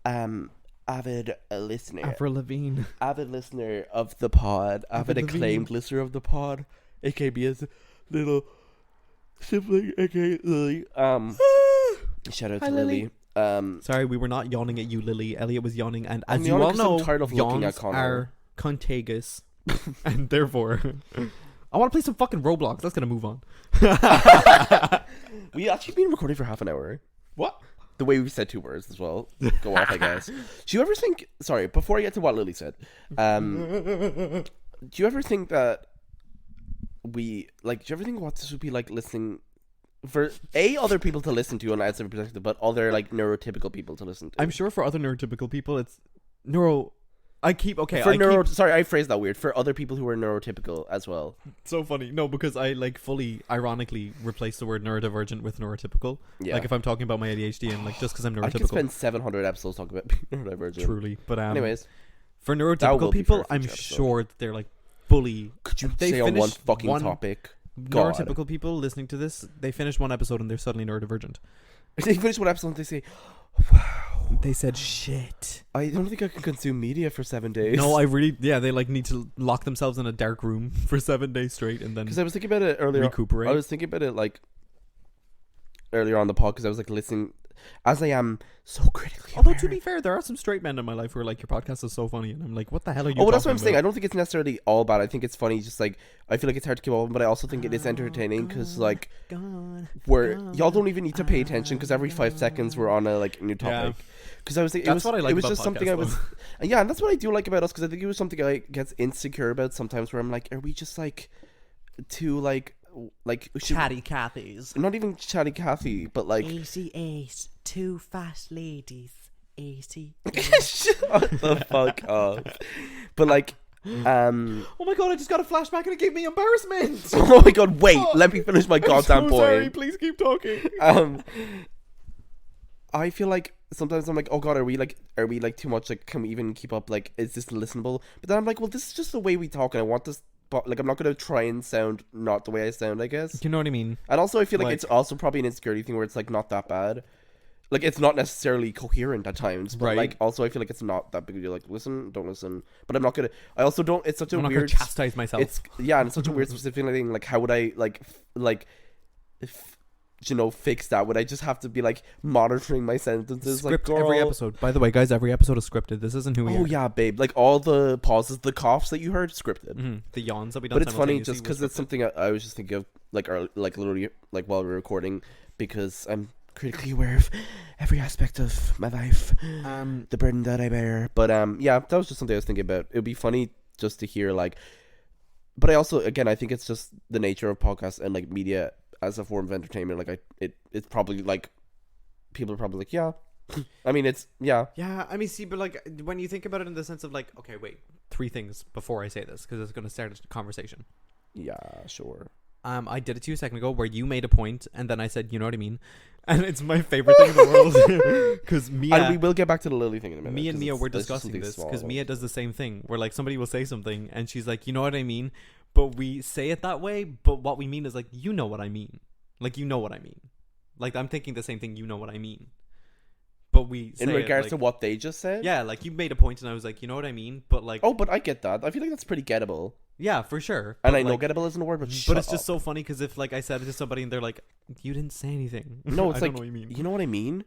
S2: avid listener.
S1: Avril Lavigne.
S2: Avid listener of the pod. Avid
S1: Lavigne.
S2: acclaimed listener of the pod. A.K.A. his little sibling, a.k.a. Lily. Shout out to
S1: Hi,
S2: Lily.
S1: Sorry, we were not yawning at you, Lily. Elliot was yawning, and as
S2: I'm
S1: you
S2: yawning
S1: all
S2: 'cause I'm
S1: know,
S2: tired of looking at
S1: yawns
S2: Conor.
S1: are contagious. And therefore, I want to play some fucking Roblox. Let's gonna move on.
S2: We actually been recording for half an hour.
S1: What?
S2: The way we said 2 words as well. Go off, I guess. Do you ever think... Sorry, before I get to what Lily said. Do you ever think that we... Like, do you ever think what this would be like listening... For, other people to listen to on outside perspective, but other, like, neurotypical people to listen to?
S1: I'm sure for other neurotypical people, it's neuro... Sorry,
S2: I phrased that weird. For other people who are neurotypical as well.
S1: So funny. No, because I like fully ironically replace the word neurodivergent with neurotypical.
S2: Yeah.
S1: Like if I'm talking about my ADHD and like just because I'm
S2: I could
S1: neurotypical.
S2: spend 700 episodes talking about neurodivergent.
S1: Truly. But
S2: anyways.
S1: For
S2: That
S1: neurotypical
S2: will be
S1: people,
S2: for a
S1: I'm
S2: future episode.
S1: sure that they're like fully...
S2: Could you
S1: they
S2: say on one
S1: finish
S2: fucking topic? God.
S1: Neurotypical people listening to this, they finish one episode and they're suddenly neurodivergent.
S2: They finish one episode and they say,
S1: They said shit.
S2: I don't think I can consume media for 7 days.
S1: No, I really... Yeah, they like need to lock themselves in a dark room for 7 days straight and then
S2: Because I was thinking about it earlier.
S1: recuperate.
S2: I was thinking about it like earlier on the pod because I was like listening as I am so critically
S1: Although
S2: aware.
S1: to be fair, there are some straight men in my life who are like, your podcast is so funny, and I'm like, what the hell are you?
S2: Oh, well, that's what
S1: talking
S2: I'm saying.
S1: about?
S2: I don't think it's necessarily all bad. I think it's funny. Just like I feel like it's hard to keep up, but I also think it is entertaining because like y'all don't even need to pay attention because every 5 seconds we're on a like new topic. Because I was thinking,
S1: That's what I like
S2: it was
S1: about
S2: just something
S1: podcasts,
S2: I was, and yeah, and that's what I do like about us because I think it was something I get insecure about sometimes where I'm like, are we just like too like
S1: Chatty Cathy's.
S2: not even chatty Cathy, but like
S1: AC8, 2 fast ladies. AC.
S2: shut the fuck up. But like,
S1: Oh my god! I just got a flashback and it gave me embarrassment.
S2: oh my god! Wait, let me finish my goddamn
S1: I'm so
S2: point.
S1: sorry. Please keep talking.
S2: I feel like sometimes I'm like, oh god, are we like too much? Like, can we even keep up? Like, is this listenable? But then I'm like, well, this is just the way we talk, and I want this. But like, I'm not gonna try and sound not the way I sound, I guess.
S1: You know what I mean?
S2: And also, I feel like
S1: Like-
S2: it's also probably an insecurity thing where it's like not that bad. Like, it's not necessarily coherent at times, but
S1: Right.
S2: like also I feel like it's not that big a deal. Like, listen, don't listen. But I'm not gonna. I also don't. It's such a
S1: I'm not gonna
S2: weird.
S1: chastise myself.
S2: It's yeah, and it's such a weird specific thing. Like, how would I fix that? Would I just have to be like monitoring my sentences?
S1: Script
S2: like,
S1: every
S2: girl.
S1: episode. By the way, guys, every episode is scripted. This isn't who we
S2: Oh
S1: are.
S2: yeah, babe. Like all the pauses, the coughs that you heard, scripted.
S1: Mm-hmm. The yawns that we done.
S2: But it's funny
S1: simultaneously
S2: just because
S1: were
S2: it's
S1: scripted.
S2: something I was just thinking of like literally like while we were recording because I'm critically aware of every aspect of my life, the burden that I bear. But yeah, that was just something I was thinking about. It would be funny just to hear like, but I also again I think it's just the nature of podcasts and like media as a form of entertainment. Like it's probably like people are probably like yeah. I mean it's yeah.
S1: Yeah, I mean, see, but like when you think about it in the sense of like, okay, wait, 3 things before I say this because it's going to start a conversation.
S2: Yeah, sure.
S1: I did it to you a second ago where you made a point and then I said, you know what I mean? And it's my favorite thing in the world because Mia...
S2: And we will get back to the Lily thing in a minute.
S1: Me and
S2: 'cause
S1: Mia
S2: it's-
S1: were
S2: it's just
S1: discussing
S2: something
S1: this
S2: small.
S1: because Mia does the same thing where like somebody will say something and she's like, you know what I mean? But we say it that way, but what we mean is like, you know what I mean. Like, you know what I mean. Like, I'm thinking the same thing, you know what I mean. But we say
S2: in regards
S1: it,
S2: to
S1: like,
S2: what they just said.
S1: yeah, like you made a point and I was like, you know what I mean? But like,
S2: Oh, but I get that. I feel like that's pretty gettable.
S1: yeah, for sure.
S2: And
S1: But,
S2: I know
S1: like,
S2: gettable isn't a word, but
S1: it's just so funny because if like I said it to somebody and they're like, you didn't say anything.
S2: No, it's
S1: I
S2: like
S1: don't know what you mean.
S2: you know what I mean.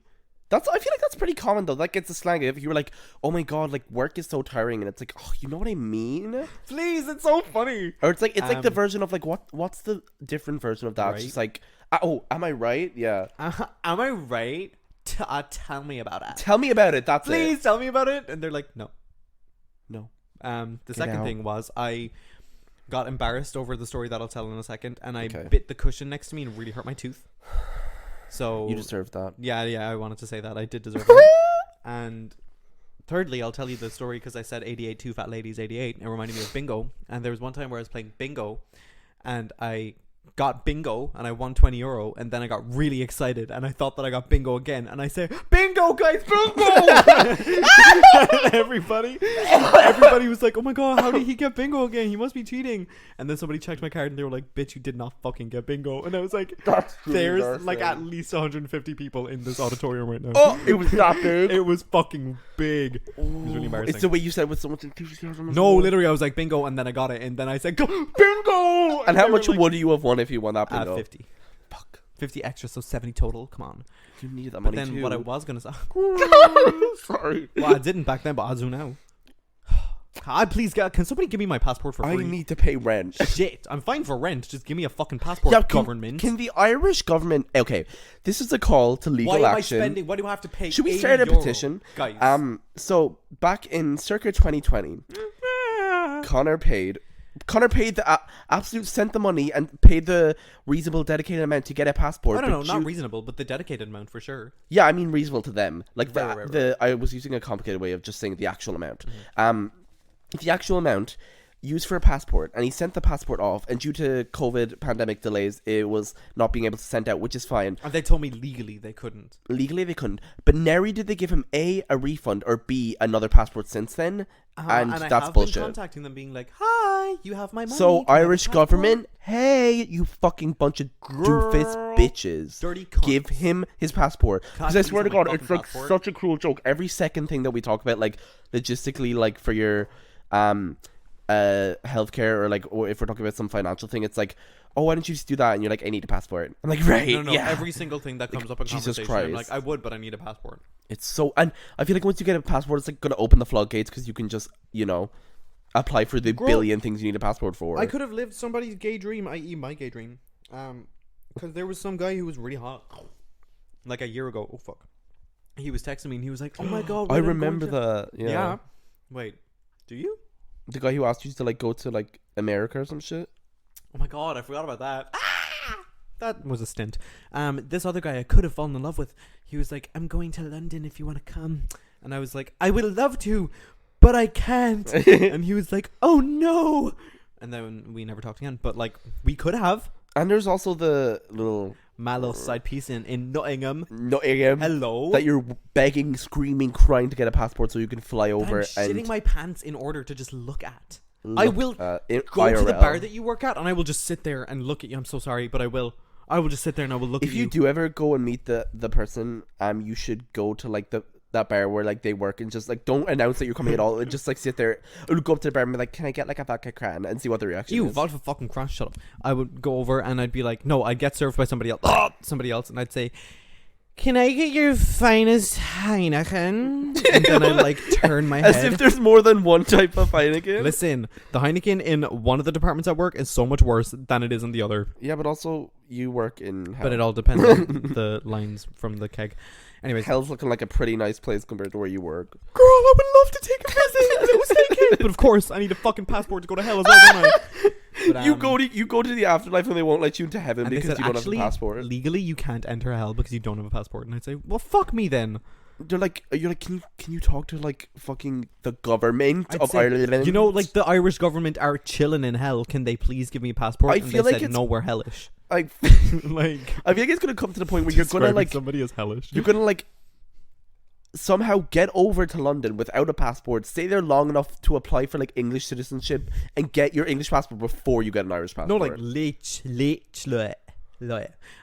S2: I feel like that's pretty common though. Like it's a slang. If you were like, oh my god, like work is so tiring, and it's like, oh, you know what I mean?
S1: Please, it's so funny.
S2: Or it's like the version of like what's the different version of that?
S1: Right?
S2: It's just like, oh, am I right? Yeah.
S1: Am I right? Tell me about it.
S2: Tell me about it. That's it.
S1: Please tell me about it. And they're like, no. The
S2: Get
S1: second
S2: out.
S1: thing was I got embarrassed over the story that I'll tell in a second, and I
S2: Okay.
S1: bit the cushion next to me and really hurt my tooth. So
S2: You deserve that.
S1: yeah, I wanted to say that I did deserve it. And thirdly, I'll tell you the story because I said 88, two fat ladies, 88. It reminded me of bingo. And there was one time where I was playing bingo, and I got bingo and I won €20, and then I got really excited and I thought that I got bingo again, and I say, bingo guys, bingo. And everybody was like, oh my god, how did he get bingo again? He must be cheating. And then somebody checked my card and they were like, bitch, you did not fucking get bingo. And I was like, there's like at least 150 people in this auditorium right now.
S2: Oh, it was that big.
S1: It was fucking big. It was really embarrassing.
S2: It's the way you said it with so much enthusiasm.
S1: No, literally, I was like, bingo, and then I got it, and then I said, go, bingo!
S2: And how
S1: they were
S2: much
S1: like,
S2: would you have won if you won that bingo?
S1: 50.
S2: Fuck.
S1: 50 extra, so 70 total. Come on.
S2: You needed that
S1: But
S2: money
S1: then
S2: too.
S1: what I was going to say...
S2: Sorry.
S1: Well, I didn't back then, but I do now. Please, can somebody give me my passport for
S2: I
S1: free?
S2: need to pay rent.
S1: Shit, I'm fine for rent. Just give me a fucking passport, government.
S2: Can the Irish government... Okay, this is a call to legal
S1: Why am
S2: action.
S1: I spending... Why do I have to pay
S2: Should we start a
S1: €80?
S2: petition?
S1: Guys.
S2: So, back in circa 2020, Conor paid the absolute sent the money and paid the reasonable dedicated amount to get a passport.
S1: I don't know,
S2: but
S1: not reasonable, but the dedicated amount for sure.
S2: Yeah, I mean reasonable to them. Like
S1: Right.
S2: I was using a complicated way of just saying the actual amount. The actual amount used for a passport, and he sent the passport off, and due to COVID pandemic delays, it was not being able to send out, which is fine.
S1: And they told me legally they couldn't.
S2: Legally they couldn't, but nary did they give him a refund or b another passport since then, and
S1: I
S2: that's
S1: have
S2: bullshit.
S1: been contacting them, being like, "Hi, you have my money."
S2: So
S1: can I have a
S2: Irish
S1: passport?"
S2: government, hey, you fucking bunch of doofus bitches,
S1: Dirty cunts.
S2: give him his passport. Because I
S1: Can't
S2: swear to
S1: give him
S2: God,
S1: my
S2: it's like
S1: fucking passport.
S2: such a cruel joke. Every second thing that we talk about, like logistically, like for your healthcare or if we're talking about some financial thing, it's like, oh, why don't you just do that? And you're like, I need a passport. I'm like, right,
S1: No,
S2: yeah.
S1: every single thing that comes up in
S2: Jesus
S1: conversation,
S2: Christ.
S1: I'm like, I would, but I need a passport.
S2: It's so, and I feel like once you get a passport, it's like gonna open the floodgates because you can just, apply for the billion things you need a passport for.
S1: I could have lived somebody's gay dream, i.e. my gay dream. Because there was some guy who was really hot, like a year ago. Oh, fuck. He was texting me and he was like, oh my God.
S2: I remember
S1: Yeah. Wait, do you?
S2: the guy who asked you to like go to like America or some shit.
S1: Oh my God, I forgot about that. That was a stint. This other guy I could have fallen in love with, he was like, I'm going to London if you want to come. And I was like, I would love to, but I can't. And he was like, oh no. And then we never talked again. But like, we could have.
S2: And there's also the little
S1: Mallow side piece in Nottingham.
S2: Hello.
S1: Hello.
S2: That you're begging, screaming, crying to get a passport so you can fly over
S1: I'm shitting
S2: and
S1: my pants in order to just look at.
S2: look,
S1: I will
S2: in
S1: go to the
S2: IRL.
S1: bar that you work at, and I will just sit there and look at you. I'm so sorry, but I will. I will just sit there and I will look
S2: If
S1: at you.
S2: you do ever go and meet the person, you should go to like that bar where like they work and just like don't announce that you're coming at all and just like sit there or go up to the bar and be like, can I get like a vodka cran, and see what the reaction
S1: You
S2: is.
S1: vodka fucking crash, shut up. I would go over and I'd be like, no, I'd get served by somebody else, and I'd say, can I get your finest Heineken? And then I'd like turn my head.
S2: As if there's more than one type of Heineken.
S1: Listen, the Heineken in one of the departments at work is so much worse than it is in the other.
S2: Yeah, but also you work in hell.
S1: But it all depends on the lines from the keg. Anyways,
S2: Hell's looking like a pretty nice place compared to where you work.
S1: girl, I would love to take a visit. But of course, I need a fucking passport to go to hell as well, don't I? But,
S2: You go to the afterlife and they won't let you into heaven
S1: and they
S2: because
S1: said,
S2: you don't have a
S1: actually,
S2: passport.
S1: legally, you can't enter hell because you don't have a passport. And I'd say, well, fuck me then.
S2: You're like, can you talk to like fucking the government
S1: I'd
S2: of
S1: say,
S2: Ireland?
S1: you know, like the Irish government are chilling in hell. Can they please give me a passport?
S2: I
S1: And
S2: feel
S1: they
S2: like
S1: said,
S2: it's-
S1: no, we're hellish.
S2: like,
S1: Like,
S2: I feel like it's gonna come to the point where you're gonna
S1: describing
S2: like
S1: somebody as hellish.
S2: you're gonna like somehow get over to London without a passport, stay there long enough to apply for like English citizenship and get your English passport before you get an Irish passport.
S1: No, like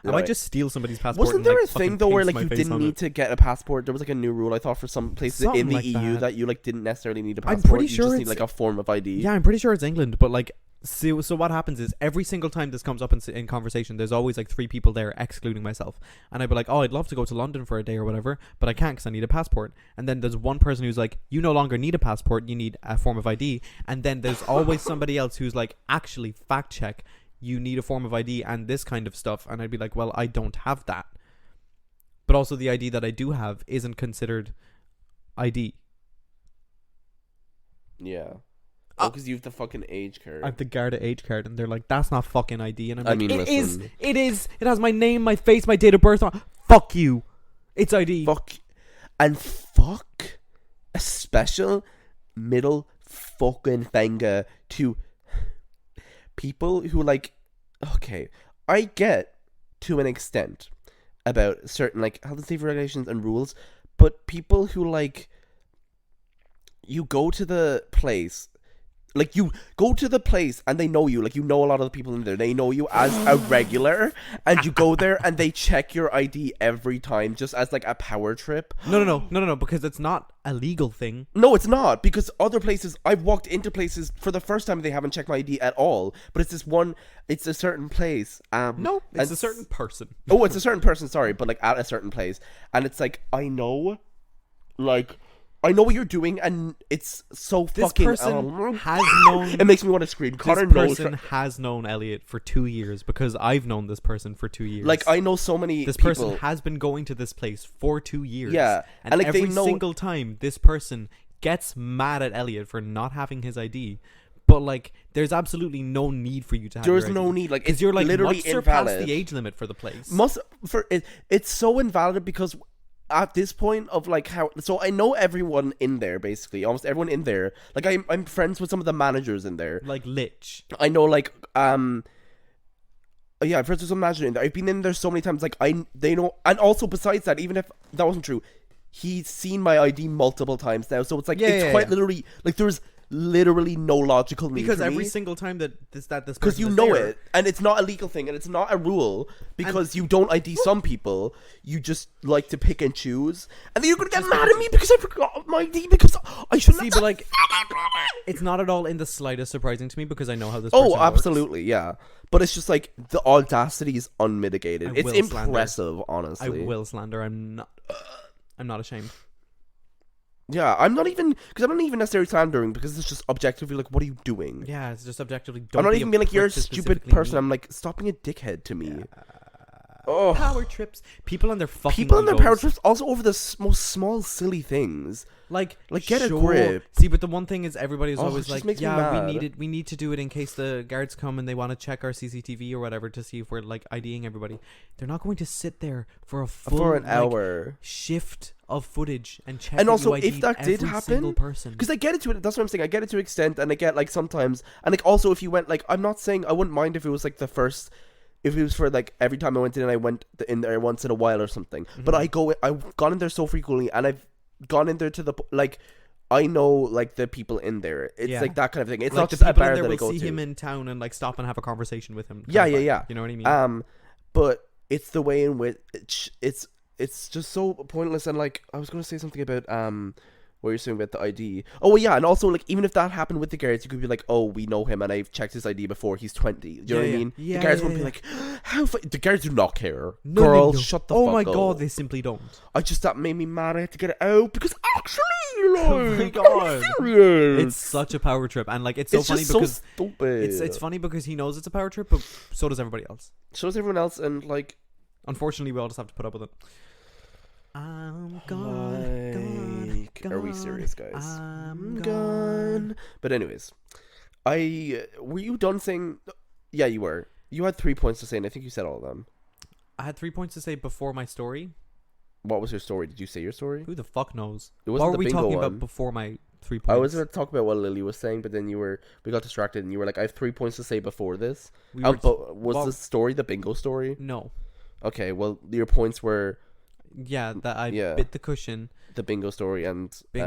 S1: I might just steal somebody's passport.
S2: Wasn't
S1: and,
S2: there
S1: like,
S2: a thing
S1: fucking
S2: though where
S1: paste
S2: like
S1: my
S2: you
S1: face
S2: didn't
S1: on
S2: need
S1: it.
S2: to get a passport? There was like a new rule I thought for some places
S1: Something
S2: in the
S1: like
S2: EU
S1: that.
S2: that you like didn't necessarily need a
S1: I'm
S2: passport.
S1: pretty
S2: you
S1: sure
S2: just
S1: it's-
S2: need like a form of ID.
S1: Yeah, I'm pretty sure it's England, but like So what happens is every single time this comes up in conversation, there's always like 3 people there, excluding myself. And I'd be like, oh, I'd love to go to London for a day or whatever, but I can't because I need a passport. And then there's one person who's like, you no longer need a passport, you need a form of ID. And then there's always somebody else who's like, actually, fact check, you need a form of ID and this kind of stuff. And I'd be like, well, I don't have that. But also the ID that I do have isn't considered ID.
S2: Yeah. Oh, because you have the fucking age card.
S1: I have the Garda age card, and they're like, that's not fucking ID. And I'm
S2: I
S1: like,
S2: mean,
S1: it is.
S2: listen.
S1: It is. It has my name, my face, my date of birth on. Fuck you. It's ID.
S2: Fuck. And fuck a special middle fucking finger to people who like, okay, I get to an extent about certain like health and safety regulations and rules, but people who like, you go to the place, like you go to the place and they know you, like you know a lot of the people in there, they know you as a regular, and you go there and they check your ID every time just as like a power trip.
S1: No, because it's not a legal thing.
S2: No, it's not, because other places, I've walked into places for the first time, they haven't checked my ID at all, but it's it's a certain place.
S1: No, it's a certain person.
S2: Oh, it's a certain person, sorry, but like at a certain place, and it's like, I know what you're doing, and it's so
S1: This
S2: fucking...
S1: person has known...
S2: It makes me want to scream. Conor
S1: This
S2: knows...
S1: person has known Elliot for 2 years because I've known this person for 2 years.
S2: Like, I know so many
S1: This
S2: people...
S1: person has been going to this place for 2 years.
S2: Yeah.
S1: And
S2: like,
S1: every
S2: they know...
S1: single time this person gets mad at Elliot for not having his ID. But, like, there's absolutely no need for you to have
S2: There's
S1: your
S2: no
S1: ID.
S2: need. Like,
S1: Because
S2: it's
S1: you're, like,
S2: literally
S1: much surpassed
S2: invalid.
S1: the age limit for the place.
S2: It's so invalid because... At this point of like how, so I know everyone in there, basically almost everyone in there. Like I'm friends with some of the managers in there.
S1: Like Lich.
S2: I know, like yeah, I'm friends with some managers in there. I've been in there so many times. Like they know, and also besides that, even if that wasn't true, he's seen my ID multiple times now. So it's like literally like there's literally no logical need
S1: because
S2: for
S1: every
S2: me.
S1: single time that this
S2: because you know it, and it's not a legal thing, and it's not a rule, because you don't ID some people, you just like to pick and choose, and then you're gonna get mad at me because I forgot my ID because I shouldn't
S1: see,
S2: have
S1: but like it's not at all in the slightest surprising to me because I know how this person works.
S2: Absolutely, yeah, but it's just like the audacity is unmitigated. It's impressive, honestly.
S1: I will slander. I'm not ashamed.
S2: Yeah, I'm not even necessarily slandering, because it's just objectively like, what are you doing?
S1: Yeah, it's just objectively.
S2: I'm not even being like, you're a stupid person. I'm like, stop being a dickhead to me. Oh,
S1: power trips. People on their fucking
S2: people on their
S1: egos.
S2: power trips, also over the most small silly things. Like get a grip.
S1: See, but the one thing is, everybody's always
S2: it
S1: like,
S2: makes me
S1: yeah,
S2: mad.
S1: we need to do it in case the guards come and they want to check our CCTV or whatever to see if we're like IDing everybody. They're not going to sit there for a full
S2: for an hour
S1: shift of footage and check.
S2: And also,
S1: you
S2: if that did happen, because I get it to it. That's what I'm saying. I get it to an extent, and I get like sometimes, and like also if you went like, I'm not saying I wouldn't mind if it was like the first. If it was for like every time I went in, and I went in there once in a while or something. Mm-hmm. But I've gone in there so frequently, and I've gone in there to the like, I know like the people in there. It's like that kind of thing. It's
S1: like
S2: not just a bar that I go to.
S1: See him in town and like stop and have a conversation with him.
S2: Yeah.
S1: You know what I mean?
S2: But it's the way in which it's just so pointless. And like, I was gonna say something about what you're saying about the ID. Oh well, yeah, and also like, even if that happened with the guards, you could be like, oh, we know him, and I've checked his ID before. He's 20. Do you know what I mean?
S1: Yeah,
S2: the guards won't be like, the guards do not care.
S1: No,
S2: Girl,
S1: no.
S2: shut the fuck up.
S1: Oh my god, they simply don't.
S2: That made me mad. I had to get it out because actually, like,
S1: oh my god,
S2: serious.
S1: It's such a power trip, and like it's so funny
S2: just
S1: because
S2: so stupid.
S1: It's funny because he knows it's a power trip, but so does everybody else.
S2: So does everyone else, and like,
S1: unfortunately, we all just have to put up with it. I'm gone.
S2: Are we serious, guys?
S1: I'm gone.
S2: But anyways, were you done saying? Yeah, you were. You had 3 points to say, and I think you said all of them.
S1: I had 3 points to say before my story.
S2: What was your story? Did you say your story?
S1: Who the fuck knows?
S2: It wasn't
S1: what were we
S2: bingo
S1: talking
S2: one.
S1: about before my 3 points?
S2: I was going to talk about what Lily was saying, but then we got distracted, and you were like, I have 3 points to say before this. But was the story the bingo story?
S1: No.
S2: Okay, well, your points were...
S1: Yeah, that I bit the cushion.
S2: The bingo story and something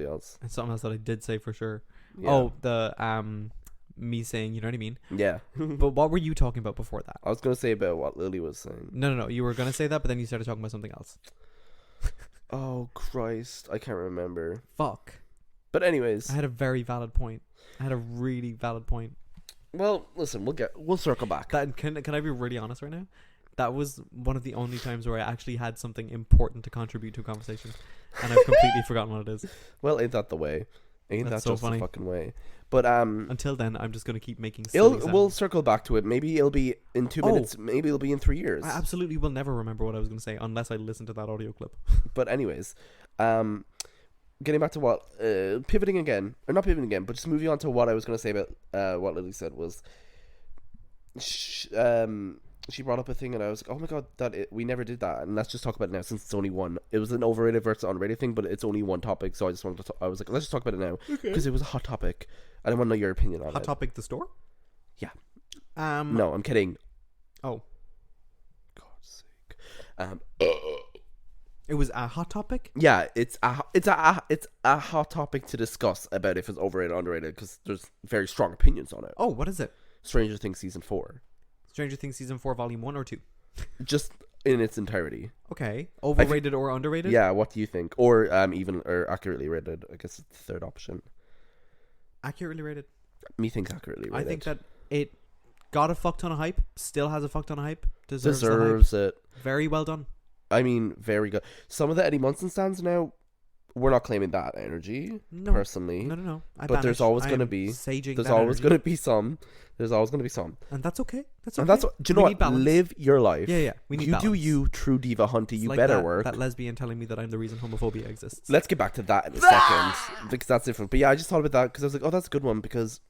S2: else.
S1: And something else that I did say for sure.
S2: Yeah.
S1: Oh, the me saying, you know what I mean?
S2: Yeah.
S1: But what were you talking about before that?
S2: I was going to say about what Lily was saying.
S1: No. You were going to say that, but then you started talking about something else.
S2: Oh, Christ. I can't remember.
S1: Fuck.
S2: But anyways.
S1: I had a very valid point. I had a really valid point.
S2: Well, listen, we'll circle back.
S1: That can I be really honest right now? That was one of the only times where I actually had something important to contribute to a conversation, and I've completely forgotten what it is.
S2: Well, ain't that the way? Ain't
S1: That's
S2: that
S1: so
S2: just
S1: funny.
S2: the fucking way? But
S1: Until then, I'm just gonna keep making. Silly
S2: we'll
S1: sounds.
S2: circle back to it. Maybe it'll be in 2 minutes. Maybe it'll be in 3 years.
S1: I absolutely will never remember what I was gonna say unless I listen to that audio clip.
S2: But anyways, getting back to what pivoting again, or not pivoting again, but just moving on to what I was gonna say about what Lily said was. She brought up a thing and I was like, oh my god, we never did that, and let's just talk about it now since it's only one. It was an overrated versus underrated thing, but it's only one topic, so I just wanted to I was like, let's just talk about it now because it was a hot topic. I don't want to know your opinion on it.
S1: Hot topic, the store?
S2: Yeah.
S1: No,
S2: I'm kidding.
S1: Oh,
S2: God's sake.
S1: It was a hot topic.
S2: Yeah, it's a hot topic to discuss about if it's overrated or underrated because there's very strong opinions on it.
S1: Oh, what is it?
S2: Stranger Things season 4.
S1: Stranger Things season 4, volume 1 or 2?
S2: Just in its entirety.
S1: Okay, overrated or underrated?
S2: Yeah, what do you think? Or even or accurately rated? I guess it's the third option.
S1: Accurately rated.
S2: Methinks accurately rated.
S1: I think that it got a fuck ton of hype. Still has a fuck ton of hype. Deserves the hype.
S2: it.
S1: Very well done.
S2: I mean, very good. Some of the Eddie Munson stands now, we're not claiming that energy,
S1: No.
S2: personally.
S1: No.
S2: But there's always going to be. There's always going to be some. There's always going to be some.
S1: And that's okay. That's okay.
S2: And that's what. Do you know what? Live your life.
S1: Yeah. We need
S2: you
S1: balance.
S2: do you, true diva hunty.
S1: It's
S2: You
S1: like
S2: better
S1: that,
S2: work.
S1: That lesbian telling me that I'm the reason homophobia exists.
S2: Let's get back to that in a second because that's different. But yeah, I just thought about that because I was like, oh, that's a good one because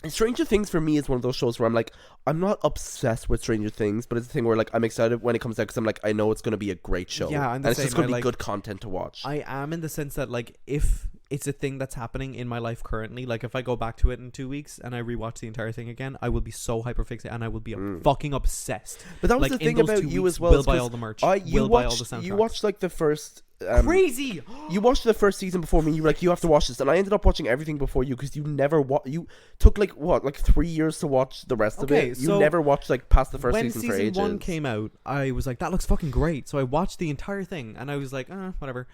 S2: Stranger Things for me is one of those shows where I'm like, I'm not obsessed with Stranger Things, but it's a thing where like I'm excited when it comes out because I'm like, I know it's going to be a great show.
S1: Yeah,
S2: and it's just going to be good content to watch.
S1: I am in the sense that like if it's a thing that's happening in my life currently, like if I go back to it in 2 weeks and I rewatch the entire thing again, I will be so hyperfixated and I will be fucking obsessed.
S2: But that was
S1: like,
S2: the thing about you as well.
S1: Will buy all the merch. Will buy all the soundtracks.
S2: You watched like the first.
S1: Crazy.
S2: You watched the first season before me. You were like, you have to watch this, and I ended up watching everything before you because you never you took like 3 years to watch the rest of it. You never watched like past the first season for ages.
S1: When season 1 came out, I was like, that looks fucking great. So I watched the entire thing, and I was like, whatever.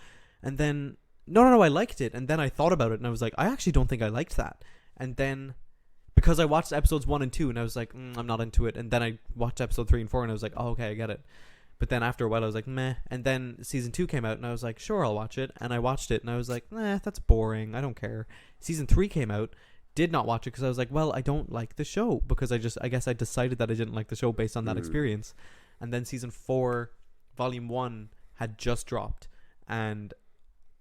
S1: And then no, I liked it. And then I thought about it, and I was like, I actually don't think I liked that. And then because I watched episodes 1 and 2, and I was like, I'm not into it. And then I watched episode 3 and 4, and I was like, oh, okay, I get it. But then after a while, I was like, meh. And then season 2 came out, and I was like, sure, I'll watch it. And I watched it, and I was like, nah, that's boring. I don't care. Season 3 came out, did not watch it because I was like, well, I don't like the show. Because I guess I decided that I didn't like the show based on that experience. And then season 4, volume 1 had just dropped, and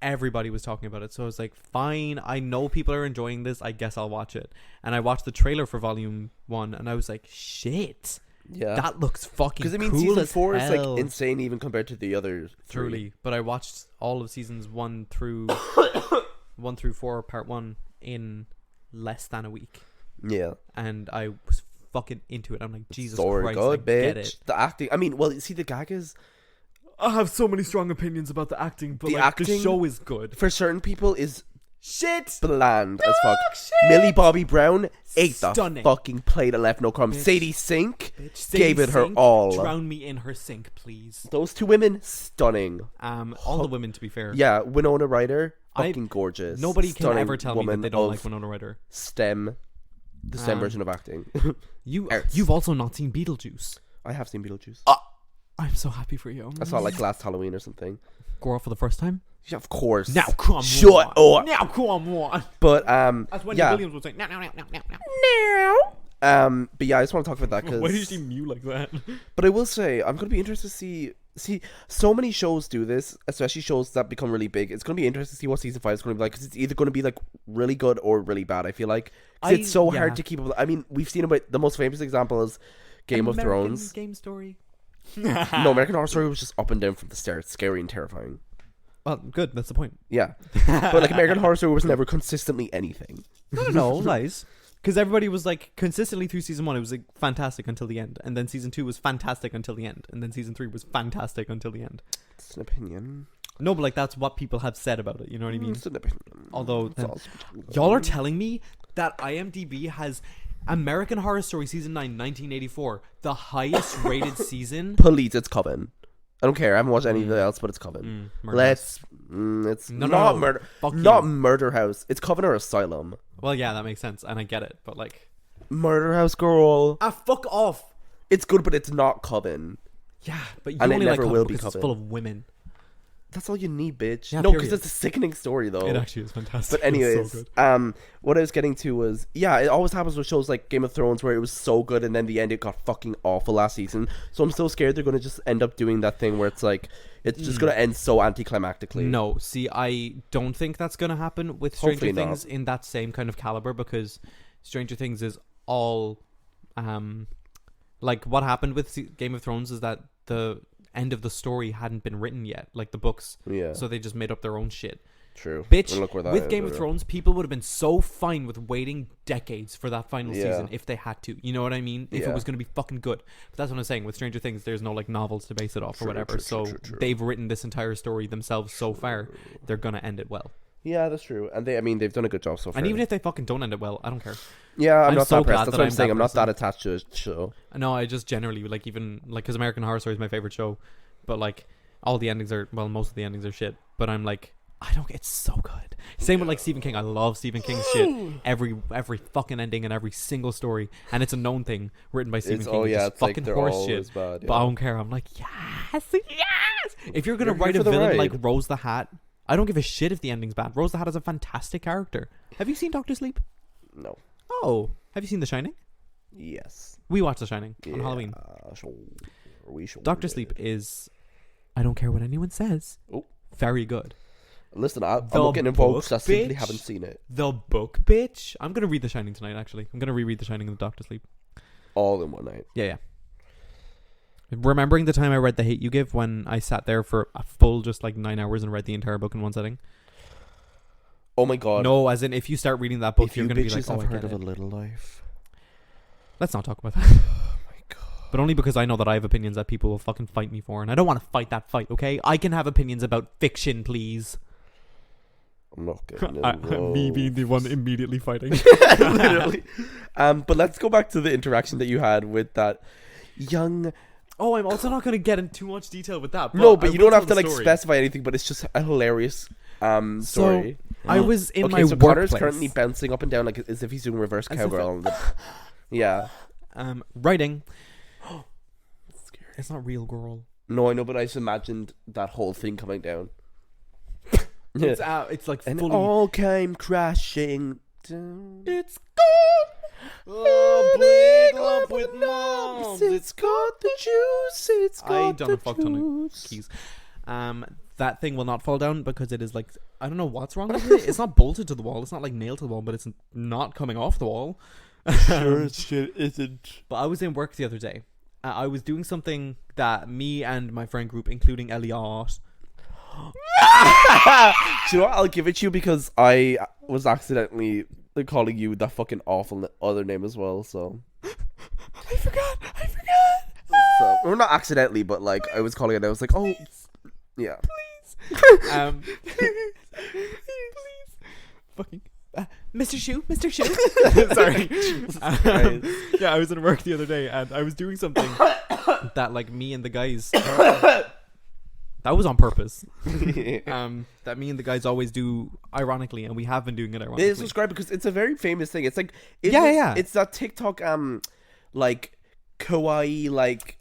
S1: everybody was talking about it. So I was like, fine, I know people are enjoying this. I guess I'll watch it. And I watched the trailer for volume 1, and I was like, shit.
S2: Yeah,
S1: that looks fucking cool.
S2: Because season 4
S1: is
S2: like insane even compared to the other 3.
S1: Truly, but I watched all of seasons 1 through 4 part 1 in less than a week.
S2: Yeah,
S1: and I was fucking into it. I'm like, Jesus Christ,
S2: good,
S1: I
S2: bitch.
S1: Get it.
S2: The acting. I mean, well, see, the gag is.
S1: I have so many strong opinions about the acting, but the show is good
S2: for certain people. Is
S1: shit
S2: bland as fuck. Millie Bobby Brown ate
S1: Stunning.
S2: the fucking plate and left no crumbs.
S1: Bitch.
S2: Sadie Sink
S1: Sadie
S2: gave it her
S1: Sink,
S2: all.
S1: Drown me in her sink, please.
S2: Those 2 women, stunning.
S1: All the women, to be fair.
S2: Yeah, Winona Ryder, fucking gorgeous.
S1: Nobody can
S2: Stunning
S1: ever tell me that they don't like Winona Ryder.
S2: The STEM version of acting.
S1: You've also not seen Beetlejuice.
S2: I have seen Beetlejuice.
S1: I'm so happy for you.
S2: I saw it like last Halloween or something.
S1: Go out for the first time?
S2: Yeah, of course.
S1: Now come on.
S2: Shut up.
S1: Now come on.
S2: But
S1: that's when Williams would say no.
S2: But yeah, I just want to talk about that because.
S1: Why did you see Mew like that?
S2: But I will say I'm going to be interested to see so many shows do this, especially shows that become really big. It's going to be interesting to see what season 5 is going to be like because it's either going to be like really good or really bad. I feel like it's so hard to keep up. I mean, we've seen about the most famous example is Game of Thrones.
S1: Game Story.
S2: No, American Horror Story was just up and down from the start, scary and terrifying.
S1: Well, good. That's the point.
S2: Yeah, but like American Horror Story was never consistently anything.
S1: No, lies. Because everybody was like consistently through season 1, it was like fantastic until the end, and then season 2 was fantastic until the end, and then season 3 was fantastic until the end.
S2: It's an opinion.
S1: No, but like that's what people have said about it. You know what I mean?
S2: It's an opinion.
S1: Although y'all are telling me that IMDb has American Horror Story season 9, 1984, the highest rated season.
S2: Police, it's Coven. I don't care. I haven't watched anything else, but it's Coven. It's not Murder. Not Murder House. It's Coven or Asylum.
S1: Well, yeah, that makes sense, and I get it, but like,
S2: Murder House Girl.
S1: Fuck off.
S2: It's good, but it's not Coven.
S1: Yeah, but you
S2: And it
S1: only
S2: never
S1: like
S2: will
S1: Coven
S2: be
S1: because it's
S2: Coven.
S1: full of women.
S2: That's all you need, bitch.
S1: Yeah,
S2: No, because
S1: period.
S2: it's a sickening story, though.
S1: It actually is fantastic.
S2: But anyways,
S1: It's so good.
S2: what I was getting to was, yeah, it always happens with shows like Game of Thrones where it was so good and then the end it got fucking awful last season. So I'm so scared they're going to just end up doing that thing where it's like, it's just going to end so anticlimactically.
S1: No, see, I don't think that's going to happen with Stranger
S2: Hopefully
S1: Things in that same kind of caliber, because Stranger Things is all, like what happened with Game of Thrones is that the end of the story hadn't been written yet, like the books.
S2: Yeah.
S1: So they just made up their own shit.
S2: True.
S1: Bitch,
S2: And look where that
S1: with
S2: is,
S1: Game of
S2: yeah.
S1: Thrones, people would have been so fine with waiting decades for that final
S2: Yeah.
S1: season if they had to. You know what I mean? If
S2: Yeah.
S1: it was going to be fucking good. But that's what I'm saying. With Stranger Things, there's no like novels to base it off or whatever. So they've written this entire story themselves so far. They're going to end it well.
S2: Yeah, that's true. And they've done a good job so far.
S1: And even if they fucking don't end it well, I don't care.
S2: Yeah, I'm not
S1: so
S2: that pressed.
S1: glad
S2: That's
S1: that
S2: what I'm
S1: I'm
S2: saying.
S1: that
S2: I'm not that
S1: person.
S2: attached to a show.
S1: No, I just generally like, even like, because American Horror Story is my favorite show, but like all the endings are, well, most of the endings are shit. But I'm like, it's so good. Same with like Stephen King. I love Stephen King's shit. Every fucking ending and every single story, and it's a known thing written by Stephen King. It's just fucking
S2: they're
S1: horse
S2: always
S1: shit.
S2: bad, yeah.
S1: But I don't care. I'm like, yes. If you're gonna
S2: You're here
S1: write a
S2: for the
S1: villain
S2: ride.
S1: like Rose the Hat, I don't give a shit if the ending's bad. Rose the Hat is a fantastic character. Have you seen Doctor Sleep?
S2: No.
S1: Oh, have you seen The Shining?
S2: Yes.
S1: We watched The Shining on Halloween. Doctor Sleep is, I don't care what anyone says, very good.
S2: Listen, I'm
S1: The
S2: not getting involved.
S1: book,
S2: I simply
S1: bitch.
S2: haven't seen it.
S1: The book, bitch. I'm gonna read The Shining tonight. Actually, I'm gonna reread The Shining and the Doctor Sleep.
S2: All in one night.
S1: Yeah. Remembering the time I read The Hate You Give, when I sat there for a full just like 9 hours and read the entire book in one sitting.
S2: Oh my god.
S1: No, as in if you start reading that book,
S2: If
S1: you're
S2: you
S1: gonna be
S2: bitches
S1: like, oh,
S2: have
S1: I
S2: heard
S1: get
S2: of
S1: it.
S2: A Little Life.
S1: Let's not talk about that.
S2: Oh my god.
S1: But only because I know that I have opinions that people will fucking fight me for, and I don't want to fight that fight. Okay, I can have opinions about fiction, please.
S2: I'm not getting
S1: Me being the one immediately fighting.
S2: Literally. But let's go back to the interaction that you had with that young.
S1: Oh, I'm also not going to get into too much detail with that.
S2: No, but
S1: I
S2: you
S1: will
S2: don't have to
S1: tell the
S2: like
S1: story.
S2: specify anything. But it's just a hilarious story.
S1: I was in
S2: Okay,
S1: my
S2: so Connor's
S1: workplace.
S2: currently bouncing up and down like as if he's doing reverse
S1: As if
S2: cowgirl. Yeah.
S1: Writing. It's not real, girl.
S2: No, I know, but I just imagined that whole thing coming down.
S1: It's like
S2: And
S1: fully.
S2: it all came crashing down.
S1: It's gone. A big lump with moms.
S2: It's got the juice. It's got
S1: I done
S2: the
S1: a fuck ton of
S2: juice.
S1: keys. That thing will not fall down because it is like, I don't know what's wrong with it. It's not bolted to the wall. It's not like nailed to the wall, but it's not coming off the wall.
S2: Sure shit isn't.
S1: But I was in work the other day. I was doing something that me and my friend group, including Elliot.
S2: Do you know what? I'll give it to you because I was accidentally calling you that fucking awful other name as well. So
S1: I forgot.
S2: so or not accidentally, but like I was calling it. I was like, oh, yeah.
S1: Please. Fucking. Mr. Shoe. Sorry. Yeah, I was in work the other day and I was doing something that like me and the guys that was on purpose. That me and the guys always do ironically, and we have been doing it ironically.
S2: This was great because it's a very famous thing. It's like
S1: Yeah.
S2: It's that TikTok like kawaii like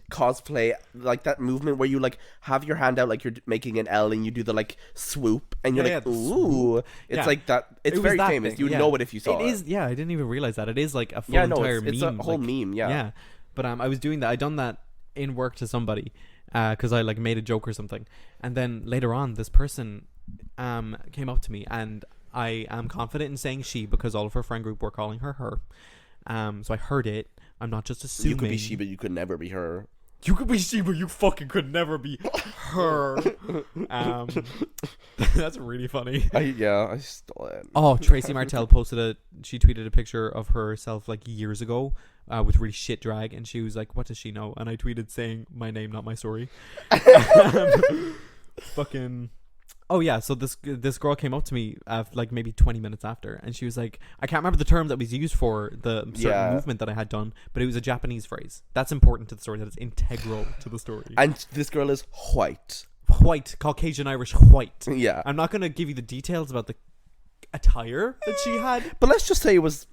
S2: cosplay, like that movement where you like have your hand out like you're making an L and you do the like swoop and you're like ooh. It's like that. It's
S1: It was
S2: very
S1: that
S2: famous.
S1: thing,
S2: You would
S1: yeah.
S2: know it if you saw it.
S1: It is, yeah. I didn't even realize that it is like a full
S2: Yeah, no,
S1: entire
S2: it's a
S1: meme.
S2: whole
S1: like,
S2: meme. Yeah.
S1: But I was doing that. I done that in work to somebody because I like made a joke or something, and then later on, this person came up to me, and I am confident in saying she because all of her friend group were calling her. So I heard it. I'm not just assuming.
S2: You could be she, but you could never be her.
S1: You could be she, but you fucking could never be her. That's really funny.
S2: I stole it.
S1: Oh, Tracy Martell she tweeted a picture of herself like years ago with really shit drag, and she was like, what does she know? And I tweeted saying, my name, not my story. Fucking. Oh yeah, so this girl came up to me like maybe 20 minutes after, and she was like, I can't remember the term that was used for the certain movement that I had done, but it was a Japanese phrase. That's important to the story. That is integral to the story.
S2: And this girl is white.
S1: White, Caucasian Irish white.
S2: Yeah.
S1: I'm not going to give you the details about the attire that she had.
S2: But let's just say it was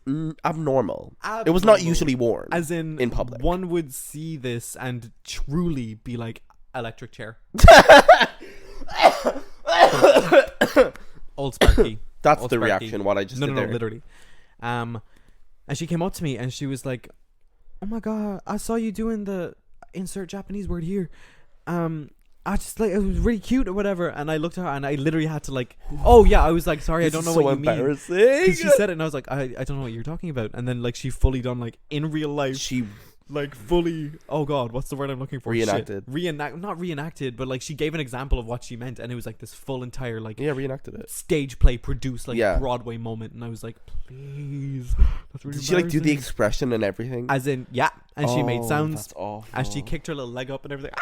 S2: abnormal. It was not usually worn
S1: as in
S2: public.
S1: One would see this and truly be like, electric chair. Old Sparky.
S2: That's
S1: Old
S2: the
S1: Sparky.
S2: reaction. What I just did there.
S1: No, literally. And she came up to me and she was like, "Oh my god, I saw you doing the insert Japanese word here. I just like, it was really cute or whatever." And I looked at her and I literally had to like, oh yeah, I was like, sorry, I don't know what you mean. Because she said it and I was like, I don't know what you're talking about. And then like she fully done like in real life.
S2: She
S1: like fully, oh god, what's the word I'm looking for?
S2: Reenacted.
S1: Not reenacted, but like she gave an example of what she meant, and it was like this full entire like
S2: reenacted it.
S1: Stage play produced like Broadway moment, and I was like, please, that's really
S2: Did she like do the expression and everything?
S1: As in, yeah, and she made sounds.
S2: That's awful.
S1: And she kicked her little leg up and everything.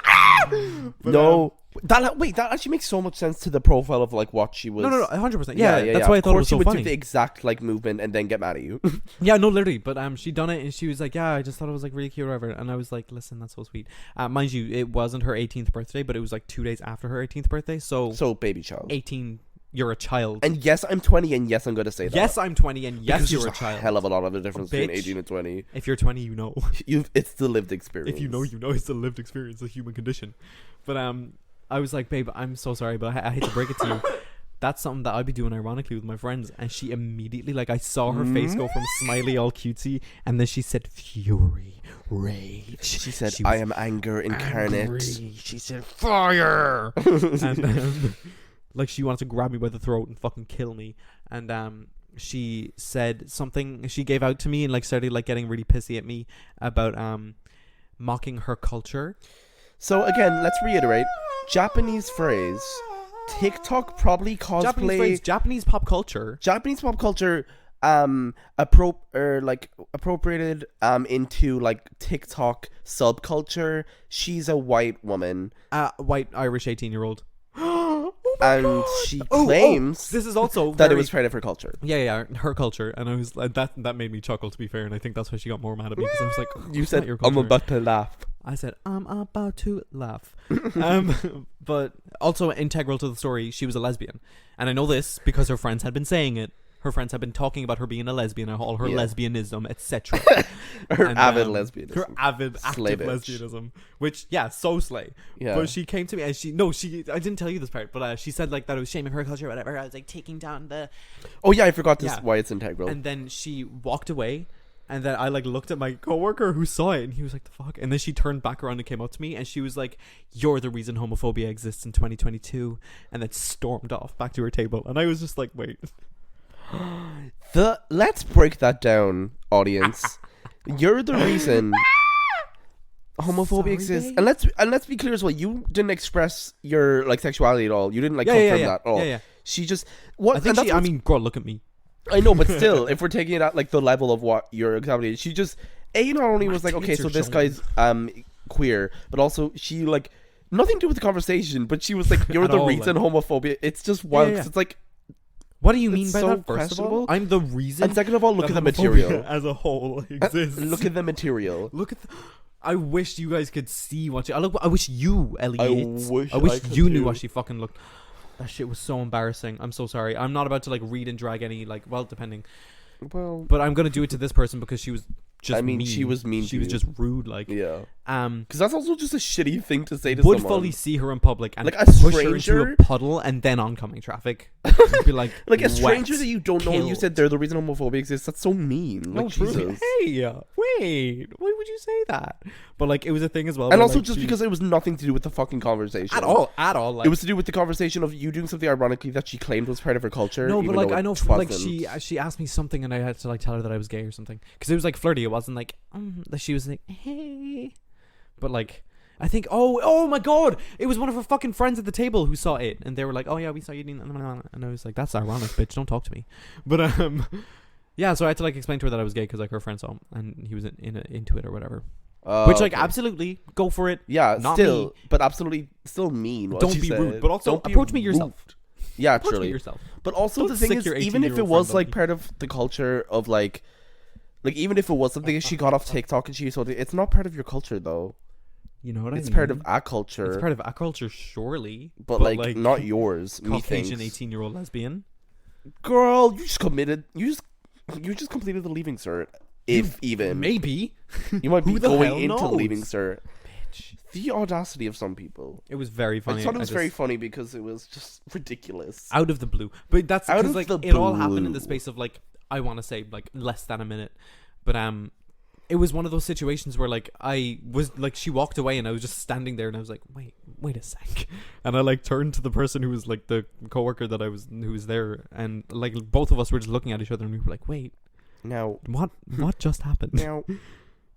S1: But,
S2: no, that actually makes so much sense to the profile of like what she was.
S1: No, 100%. Yeah, that's why I thought it was so funny. Of course, she would
S2: do the exact like movement and then get mad at you.
S1: Yeah, no, literally. But she done it and she was like, yeah, I just thought it was like really cute or whatever. And I was like, listen, that's so sweet. Mind you, it wasn't her 18th birthday, but it was like 2 days after her 18th birthday. So
S2: baby child.
S1: 18. You're a child.
S2: And yes, I'm 20, and yes, I'm going to say that.
S1: Yes, I'm 20, and yes,
S2: because
S1: you're a
S2: there's
S1: child.
S2: Hell of a lot of a difference between 18 and 20.
S1: If you're 20, you know.
S2: It's the lived experience.
S1: If you know, it's the lived experience, the human condition. But I was like, babe, I'm so sorry, but I hate to break it to you. That's something that I'd be doing ironically with my friends. And she immediately, like, I saw her face go from smiley all cutesy, and then she said fury, rage.
S2: She said, I am anger incarnate.
S1: Angry. She said fire. And like she wanted to grab me by the throat and fucking kill me. And she said something, she gave out to me and like started like getting really pissy at me about mocking her culture.
S2: So again, let's reiterate. Japanese phrase. TikTok probably cosplay.
S1: Japanese pop culture.
S2: Appropriated into like TikTok subculture. She's a white woman.
S1: White Irish 18-year-old.
S2: And she claims
S1: this is also
S2: that it was part of her culture.
S1: Yeah, her culture. And I was like, that made me chuckle, to be fair, and I think that's why she got more mad at me, because I was like,
S2: you said, I'm about to laugh.
S1: I said, I'm about to laugh. But also integral to the story, she was a lesbian. And I know this because her friends had been saying it. Her friends have been talking about her being a lesbian and all her lesbianism, etc.
S2: Her avid lesbianism.
S1: Her avid, active lesbianism. Which, so slay. Yeah. But she came to me and I didn't tell you this part, but she said like that it was shaming her culture or whatever. I was like taking down the...
S2: Oh yeah, I forgot this why it's integral.
S1: And then she walked away. And then I like looked at my coworker who saw it and he was like, the fuck? And then she turned back around and came up to me and she was like, you're the reason homophobia exists in 2022. And then stormed off back to her table. And I was just like, wait...
S2: Let's break that down, audience. You're the reason homophobia exists. And let's be clear as well. You didn't express your like sexuality at all. You didn't like confirm that at all. Yeah. She just
S1: I mean, girl, look at me.
S2: I know, but still, if we're taking it at like the level of what you're examining, she just not only was like, okay, so this guy's queer, but also she like nothing to do with the conversation, but she was like, you're the reason homophobia. It's just wild. It's like,
S1: what do you mean by that? First of all, I'm the reason.
S2: And second of all, look at the material
S1: as a whole exists.
S2: Look at the material.
S1: Look at. I wish you guys could see what she. I wish you, Elliot.
S2: I wish
S1: you knew what she fucking looked. That shit was so embarrassing. I'm so sorry. I'm not about to like read and drag any like. Well, depending.
S2: Well,
S1: but I'm gonna do it to this person because she was just. mean.
S2: She was mean.
S1: She was just rude. Like
S2: because that's also just a shitty thing to say to
S1: someone.
S2: Would
S1: fully see her in public and
S2: like a
S1: push
S2: stranger
S1: her into a puddle and then oncoming traffic. Be like
S2: a stranger that you don't know. And you said they're the reason homophobia exists. That's so mean.
S1: No,
S2: like,
S1: Jesus. Hey, wait. Why would you say that? But like, it was a thing as well.
S2: And also, like, just because it was nothing to do with the fucking conversation
S1: at all. Like,
S2: it was to do with the conversation of you doing something ironically that she claimed was part of her culture.
S1: No, but like I know, like she asked me something and I had to like tell her that I was gay or something because it was like flirty. It wasn't like that she was like hey, but like. I think, oh my god, it was one of her fucking friends at the table who saw it, and they were like, oh yeah, we saw you doing that, and I was like, that's ironic, bitch, don't talk to me. But yeah, so I had to like explain to her that I was gay because like her friend saw him and he was into it or whatever. Which like absolutely go for it.
S2: Yeah,
S1: not
S2: still,
S1: me.
S2: But absolutely still mean.
S1: Don't be rude, but also approach me yourself.
S2: Yeah,
S1: approach
S2: truly.
S1: Me yourself.
S2: But also the thing is, even if it was like part of the culture of like even if it was something that she got off TikTok and she saw it, it's not part of your culture though.
S1: You know what I mean?
S2: It's part of our culture.
S1: It's part of our culture, surely.
S2: But like not yours.
S1: Caucasian 18-year-old lesbian.
S2: girl, you just completed the leaving cert. If even
S1: maybe
S2: you might be
S1: Who the hell
S2: going into
S1: knows?
S2: leaving cert.
S1: Bitch.
S2: The audacity of some people.
S1: It was very funny.
S2: I thought it was very funny because it was just ridiculous.
S1: out of the blue, but that's
S2: Out
S1: because
S2: of
S1: like
S2: the
S1: it all happened in the
S2: blue.
S1: space of like I want to say like less than a minute, but it was one of those situations where like I was like she walked away and I was just standing there and I was like wait a sec, and I like turned to the person who was like the coworker who was there, and like both of us were just looking at each other and we were like, wait,
S2: Now,
S1: what just happened?
S2: now,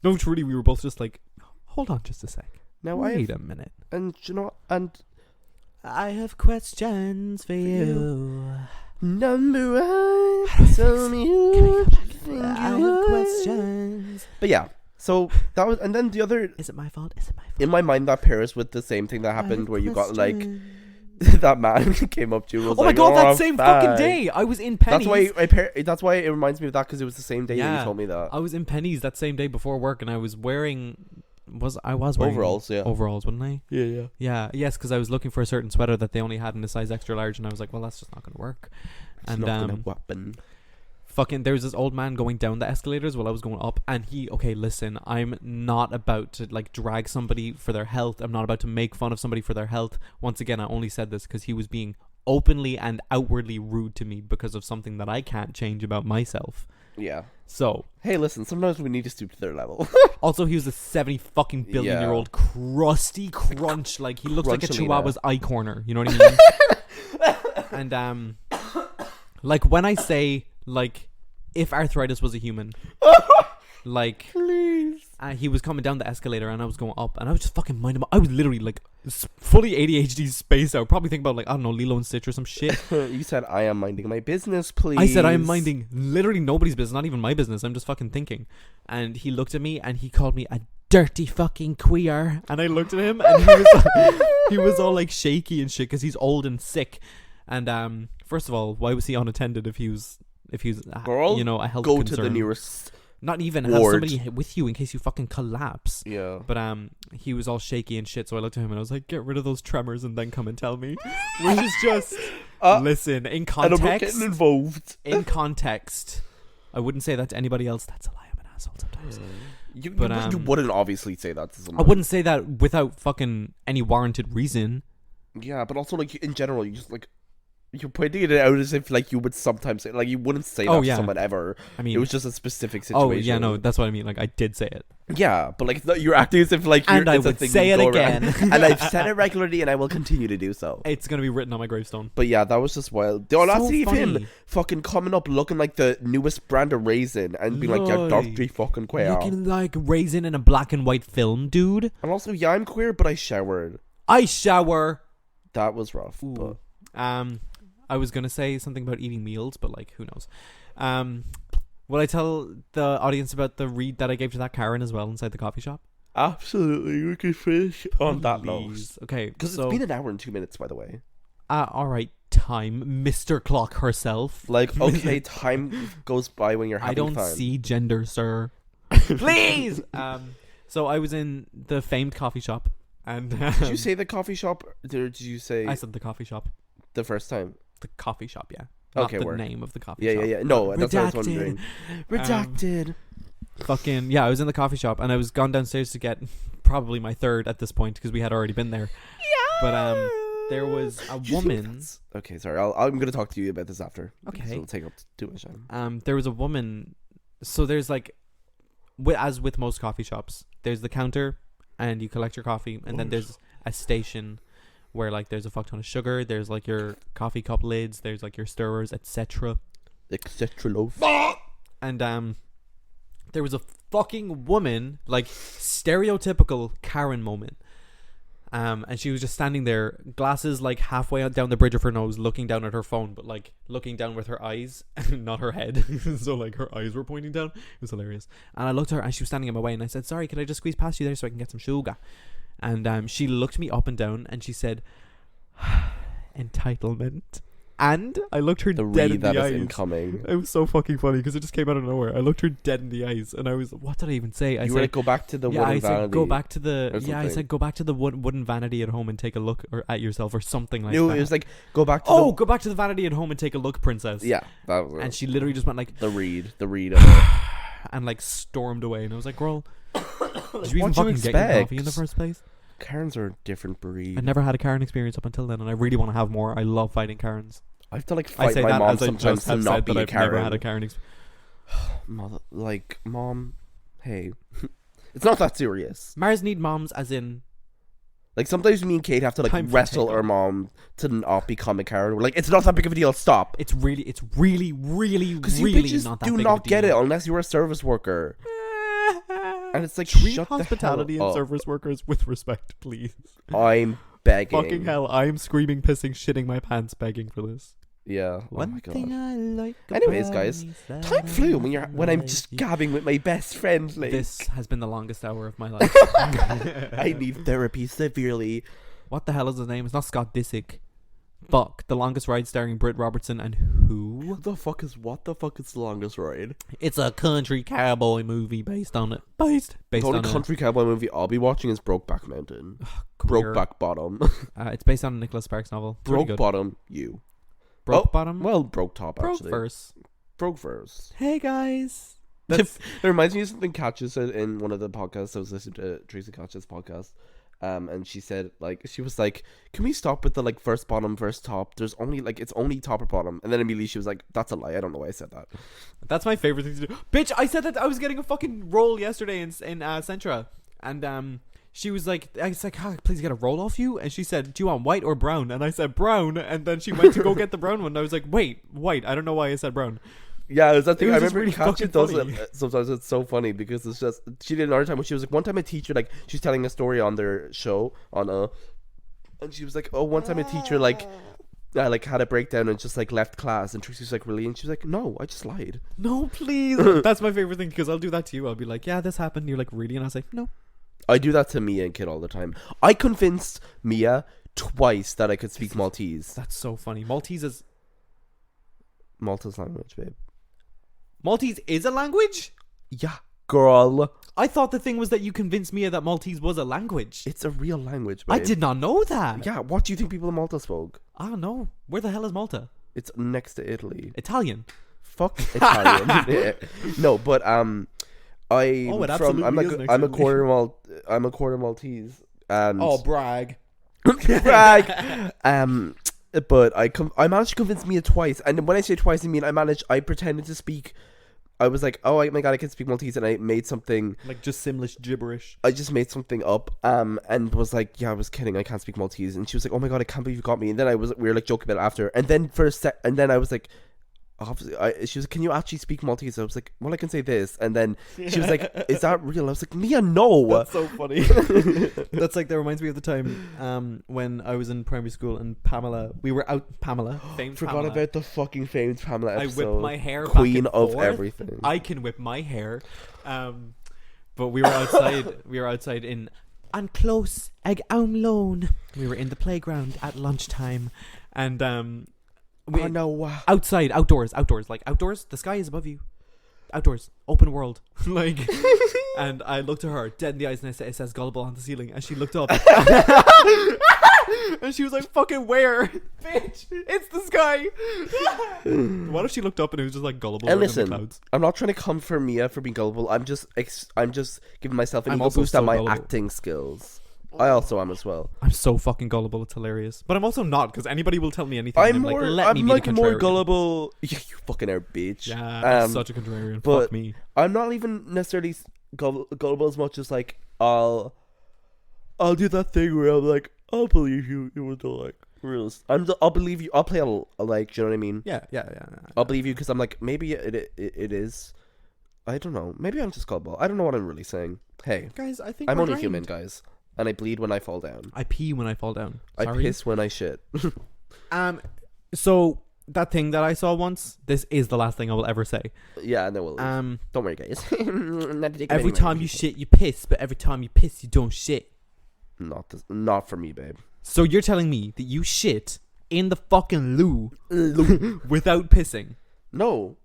S1: No, truly, we were both just like, hold on just a sec.
S2: now,
S1: Wait a minute.
S2: and you know, and
S1: I have questions for you.
S2: number one, tell me who you think
S1: I
S2: you
S1: have
S2: are.
S1: questions.
S2: But yeah, so that was, and then the other
S1: Is it my fault? Is it my fault?
S2: in my mind that pairs with the same thing that
S1: I have
S2: happened where you got like
S1: questions.
S2: that man came up to you. And was
S1: Oh my
S2: like,
S1: god,
S2: "Oh,
S1: that same fucking
S2: fine."
S1: day, I was in Penny's.
S2: That's why it reminds me of that because it was the same day that
S1: Yeah.
S2: you told me that.
S1: I was in Penny's that same day before work, and I was wearing. I was wearing
S2: Overalls, yeah.
S1: overalls, wasn't I?
S2: Yeah.
S1: Yeah, yes, because I was looking for a certain sweater that they only had in a size extra large, and I was like, well, that's just not gonna work.
S2: It's
S1: And
S2: not gonna happen.
S1: fucking there was this old man going down the escalators while I was going up, and listen, I'm not about to like drag somebody for their health. I'm not about to make fun of somebody for their health. Once again, I only said this because he was being openly and outwardly rude to me because of something that I can't change about myself.
S2: Yeah.
S1: So
S2: Hey, listen. Sometimes we need to stoop to their level.
S1: also he was a 70 fucking billion year old crusty crunch, like he looks like a
S2: Crunchalina.
S1: chihuahua's eye corner, you know what I mean? And like when I say like if arthritis was a human, like
S2: Please.
S1: he was coming down the escalator and I was going up and I was just fucking minding I was literally like fully ADHD spaced out, probably thinking about like I don't know, Lilo and Stitch or some shit.
S2: You said I am minding my business, please.
S1: I said I am minding literally nobody's business, not even my business. I'm just fucking thinking. And he looked at me and he called me a dirty fucking queer. And I looked at him and he was all like shaky and shit because he's old and sick. And first of all, why was he unattended if he was
S2: Girl,
S1: you know, a health
S2: Go
S1: concern?
S2: to the nearest.
S1: Not even have
S2: ward.
S1: somebody with you in case you fucking collapse.
S2: Yeah.
S1: But he was all shaky and shit, so I looked at him and I was like, get rid of those tremors and then come and tell me. Which is just listen, in
S2: And I'm not
S1: context,
S2: getting involved.
S1: in context, I wouldn't say that to anybody else. That's a lie. I'm an asshole sometimes.
S2: You
S1: But,
S2: wouldn't obviously say that to someone.
S1: I wouldn't say that without fucking any warranted reason.
S2: Yeah, but also like in general, you just like you're pointing it out as if like you would sometimes say, like you wouldn't say that
S1: Oh,
S2: to
S1: yeah.
S2: someone ever.
S1: I mean,
S2: It was just a specific situation.
S1: oh yeah, no, that's what I mean. Like I did say it,
S2: Yeah, but like you're acting as if like you're,
S1: and I
S2: it's a
S1: would
S2: thing
S1: say
S2: you
S1: it
S2: go around.
S1: again.
S2: And I've said it regularly, and I will continue to do so.
S1: It's gonna be written on my gravestone.
S2: But yeah, that was just wild. The audacity of him
S1: funny.
S2: fucking coming up looking like the newest brand of raisin and being like, "You're
S1: Lord.
S2: dirty fucking queer."
S1: Looking like raisin in a black and white film, dude.
S2: And also, yeah, I'm queer, but I showered.
S1: I shower.
S2: That was rough.
S1: Ooh.
S2: But
S1: I was gonna say something about eating meals, but like, who knows? Will I tell the audience about the read that I gave to that Karen as well inside the coffee shop?
S2: absolutely, we can finish on that note.
S1: Please. Okay,
S2: Because
S1: so,
S2: it's been an hour and 2 minutes, by the way.
S1: all right, time, Mr. Clock herself.
S2: Like, okay, time goes by when you're having
S1: I don't
S2: fun.
S1: see gender, sir. Please. So I was in the famed coffee shop, and
S2: Did you say the coffee shop? Or did you say
S1: I said the coffee shop.
S2: the first time?
S1: The coffee shop, yeah. Not
S2: Okay,
S1: the
S2: word.
S1: name of the coffee
S2: Yeah,
S1: shop.
S2: yeah, yeah. No, that's what I was
S1: Redacted.
S2: wondering. Redacted.
S1: Fucking yeah, I was in the coffee shop and I was gone downstairs to get probably my third at this point because we had already been there. Yeah. But there was a
S2: Do you think
S1: woman.
S2: that's- Okay, sorry. I'm gonna talk to you about this after.
S1: Okay.
S2: So it'll take up too much time.
S1: There was a woman. So there's like, as with most coffee shops, there's the counter and you collect your coffee, and then there's a station where like there's a fuck ton of sugar. There's like your coffee cup lids. There's like your stirrers, etc.
S2: Etc. loaf.
S1: And there was a fucking woman, like stereotypical Karen moment. And she was just standing there, glasses like halfway down the bridge of her nose, looking down at her phone, but like looking down with her eyes, not her head. So like her eyes were pointing down. It was hilarious. And I looked at her and she was standing in my way, and I said, "Sorry, could I just squeeze past you there so I can get some sugar?" And she looked me up and down and she said, "Entitlement." And I looked her
S2: The
S1: dead
S2: read
S1: in
S2: that
S1: the
S2: is
S1: eyes.
S2: incoming.
S1: It was so fucking funny because it just came out of nowhere. I looked her dead in the eyes, and I was, what did I even say? I
S2: You
S1: said,
S2: were like, go back to the
S1: yeah,
S2: wooden
S1: I said,
S2: vanity.
S1: go back to
S2: or
S1: the, yeah, I
S2: something.
S1: said, go back to the wooden vanity at home and take a look or at yourself or something like
S2: No,
S1: that.
S2: it was like, go back to
S1: Go back to the vanity at home and take a look, princess.
S2: Yeah, that was
S1: And she literally just went like,
S2: the read of it.
S1: and like stormed away. And I was like, girl, did you
S2: What
S1: even
S2: do you
S1: fucking get your
S2: expect?
S1: coffee in the first place?
S2: Karens are a different breed.
S1: I never had a Karen experience up until then, and I really want to have more. I love fighting Karens.
S2: I have to like
S1: I
S2: fight
S1: say
S2: my
S1: that
S2: mom
S1: as I
S2: sometimes
S1: just
S2: to
S1: have
S2: not
S1: said
S2: be
S1: that
S2: a
S1: I've
S2: Karen.
S1: never had a Karen experience.
S2: Like, mom, hey, it's not that serious.
S1: Mars need moms as in...
S2: Like, sometimes me and Kate have to like
S1: Time for
S2: wrestle
S1: takeoff.
S2: our mom to not become a Karen. We're like, it's not that big of a deal. Stop.
S1: It's really, really
S2: Because you
S1: really
S2: bitches
S1: not that
S2: do
S1: big
S2: not
S1: of a
S2: get it
S1: deal.
S2: unless you're a service worker. And it's like,
S1: Treat
S2: shut
S1: hospitality
S2: the hell
S1: and
S2: up.
S1: service workers with respect, please.
S2: I'm begging.
S1: Fucking hell, I'm screaming, pissing, shitting my pants, begging for this.
S2: Yeah. Oh
S1: One
S2: my god.
S1: thing I like.
S2: Anyways,
S1: about
S2: guys,
S1: me is
S2: time
S1: that
S2: flew
S1: I
S2: when I'm
S1: like
S2: just
S1: you.
S2: gabbing with my best friend. Like,
S1: This has been the longest hour of my life.
S2: I need therapy severely.
S1: What the hell is his name? It's not Scott Disick. Buck, The Longest Ride, starring Britt Robertson and who?
S2: What the fuck is the longest ride?
S1: It's a country cowboy movie based on it. Based
S2: The only
S1: on
S2: country cowboy movie I'll be watching is Brokeback Mountain.
S1: queer.
S2: Brokeback Bottom.
S1: It's based on a Nicholas Sparks novel. It's really
S2: Broke
S1: good.
S2: Bottom, you.
S1: Broke
S2: Oh,
S1: Bottom.
S2: Well, Broke Top,
S1: Broke
S2: actually.
S1: verse.
S2: Broke Verse.
S1: Hey guys.
S2: It reminds me of something Katja said in one of the podcasts. I was listening to Tracy Katja's podcast. And she said, like, she was like, can we stop with the, like, first bottom, first top? There's only, like, it's only top or bottom. And then immediately she was like, that's a lie. I don't know why I said that.
S1: That's my favorite thing to do. Bitch, I said that I was getting a fucking roll yesterday in Centra. And she was like, I was like, please get a roll off you. And she said, do you want white or brown? And I said brown. And then she went to go get the brown one. And I was like, wait, white. I don't know why I said brown.
S2: Yeah, it was that thing.
S1: It
S2: I
S1: was just
S2: remember
S1: really
S2: Katja
S1: fucking
S2: does
S1: funny.
S2: it sometimes. It's so funny because it's just, she did another time when she was like, one time a teacher, like, she's telling a story on their show on and she was like, oh, one time a teacher like had a breakdown and just like left class, and Tracy was like, really? And she was like, no, I just lied.
S1: No, please. That's my favorite thing because I'll do that to you. I'll be like, yeah, this happened. And you're like, really? And I'll say, no.
S2: I do that to Mia and Kid all the time. I convinced Mia twice that I could speak Maltese.
S1: That's so funny. Maltese is
S2: language, babe.
S1: Maltese is a language?
S2: Yeah, girl.
S1: I thought the thing was that you convinced Mia that Maltese was a language.
S2: It's a real language, babe.
S1: I did not know that.
S2: Yeah, what do you think people in Malta spoke?
S1: I don't know. Where the hell is Malta?
S2: It's next to Italy.
S1: Italian.
S2: Fuck Italian. Yeah. No, but I'm
S1: it absolutely is next
S2: I'm
S1: to
S2: a quarter Maltese. And
S1: brag.
S2: brag. But I managed to convince Mia twice, and when I say twice, I mean I pretended to speak. I was like, oh my god, I can speak Maltese, and I made something.
S1: Like just Simlish gibberish.
S2: I just made something up, and was like, yeah, I was kidding, I can't speak Maltese, and she was like, oh my god, I can't believe you got me, and then we were like joking about it after, and then and then I was like, obviously, she was like, can you actually speak Maltese? I was like, well, I can say this, and then she was like, is that real? I was like, Mia, no.
S1: That's so funny. That's like, that reminds me of the time when I was in primary school and we were out, famed
S2: Forgot
S1: Pamela.
S2: about the fucking famed Pamela episode.
S1: I whipped my hair
S2: Queen
S1: back and
S2: of
S1: forth.
S2: everything.
S1: I can whip my hair. But we were outside in on close Ag Loan. We were in the playground at lunchtime, and outdoors, the sky is above you, outdoors, open world. Like, and I looked at her dead in the eyes, and it says gullible on the ceiling, and she looked up and she was like, fucking where? Bitch, it's the sky. What if she looked up and it was just like gullible
S2: And
S1: in the
S2: listen,
S1: clouds?
S2: I'm not trying to come for Mia for being gullible. I'm just giving myself an
S1: I'm
S2: ego
S1: also
S2: boost
S1: so
S2: on my
S1: gullible.
S2: acting skills. I also am as well.
S1: I'm so fucking gullible, it's hilarious. But I'm also not, because anybody will tell me anything.
S2: I'm
S1: and
S2: more.
S1: like, let me
S2: I'm
S1: be
S2: like
S1: the
S2: more
S1: contrarian.
S2: gullible. Yeah, you fucking are, bitch.
S1: Yeah, I'm such a contrarian.
S2: but
S1: Fuck me.
S2: I'm not even necessarily gullible as much as like I'll do that thing where I'm like, I'll believe you. You were the like real. I'll believe you. I'll play a like. Do you know what I mean?
S1: Yeah.
S2: I'll believe you because I'm like, maybe it is. I don't know. Maybe I'm just gullible. I don't know what I'm really saying. Hey,
S1: Guys, I think
S2: I'm
S1: we're
S2: only
S1: drained.
S2: human, guys, and I bleed when I fall down.
S1: I pee when I fall down.
S2: I
S1: Sorry.
S2: piss when I shit.
S1: So that thing that I saw once, this is the last thing I will ever say.
S2: Yeah, no, we'll leave. Don't worry, guys.
S1: Every time you shit, you piss, but every time you piss, you don't shit.
S2: not for me, babe.
S1: So you're telling me that you shit in the fucking loo without pissing.
S2: No.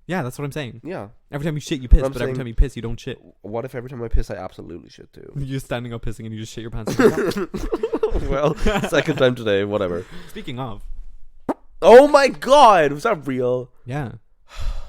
S1: Yeah, that's what I'm saying.
S2: Yeah.
S1: Every time you shit, you piss,
S2: I'm
S1: but every
S2: saying-
S1: time you piss, you don't shit.
S2: What if every time I piss, I absolutely should do?
S1: You're standing up pissing and you just shit your pants.
S2: Well, second time today, whatever.
S1: Speaking of.
S2: Oh my god, was that real?
S1: Yeah.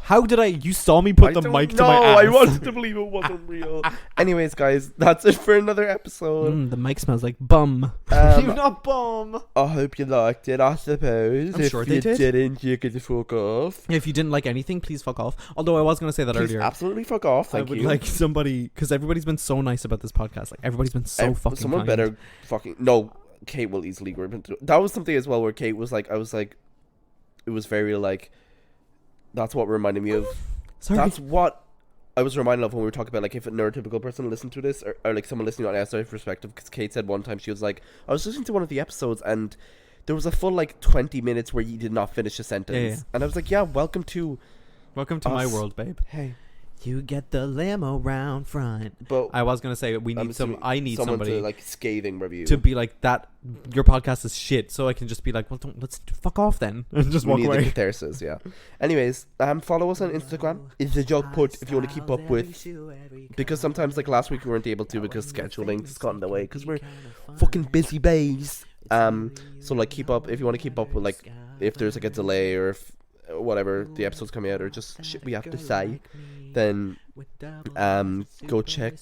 S1: How did you saw me put the mic to my ass.
S2: No, I wanted to believe it wasn't real. Anyways, guys, that's it for another episode.
S1: The mic smells like bum.
S2: You're
S1: not bum.
S2: I hope you liked it, I suppose.
S1: I'm
S2: if
S1: sure they
S2: you
S1: did.
S2: didn't, you could fuck off.
S1: If you didn't like anything, please fuck off. Although I was going to say that
S2: Please
S1: earlier.
S2: absolutely fuck off, thank
S1: I would
S2: you.
S1: like somebody, because everybody's been so nice about this podcast. Like, everybody's been so fucking
S2: Someone
S1: kind.
S2: better fucking... No, Kate will easily grip into it. That was something as well where Kate was like... I was like... It was very like... That's what reminded me of...
S1: Sorry.
S2: That's what I was reminded of when we were talking about like if a neurotypical person listened to this or like someone listening on an outside perspective, because Kate said one time she was like, I was listening to one of the episodes and there was a full like 20 minutes where you did not finish a sentence.
S1: Yeah.
S2: And I was like, yeah, welcome to
S1: my
S2: us.
S1: world, babe.
S2: Hey.
S1: You get the limo round front.
S2: But
S1: I was going to say, I need
S2: someone
S1: somebody
S2: to like scathing review.
S1: to be like, that your podcast is shit, so I can just be like, well, let's fuck off then and just
S2: We
S1: walk
S2: need the
S1: away.
S2: catharsis, yeah. Anyways, follow us on Instagram. It's a joke put if you want to keep up with, because sometimes like last week we weren't able to because scheduling just got in the way because we're fucking busy bays. So like keep up if you want to keep up with like if there's like a delay or if whatever the episode's coming out or just shit we have to say, then go check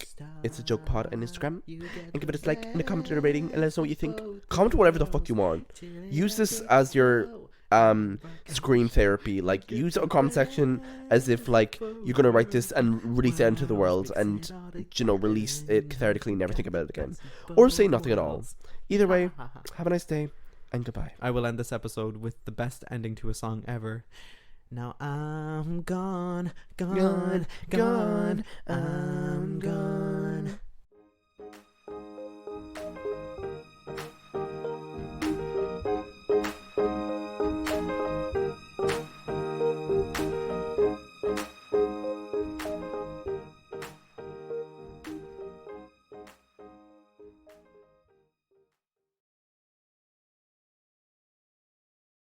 S2: It's a Joke Pod on Instagram and give it a like and a comment and a rating and let us know what you think. Comment whatever the fuck you want. Use this as your screen therapy. Like use our comment section as if like you're gonna write this and release it into the world and release it cathartically and never think about it again, or say nothing at all. Either way, have a nice day and goodbye.
S1: I will end this episode with the best ending to a song ever. Now I'm gone, I'm gone.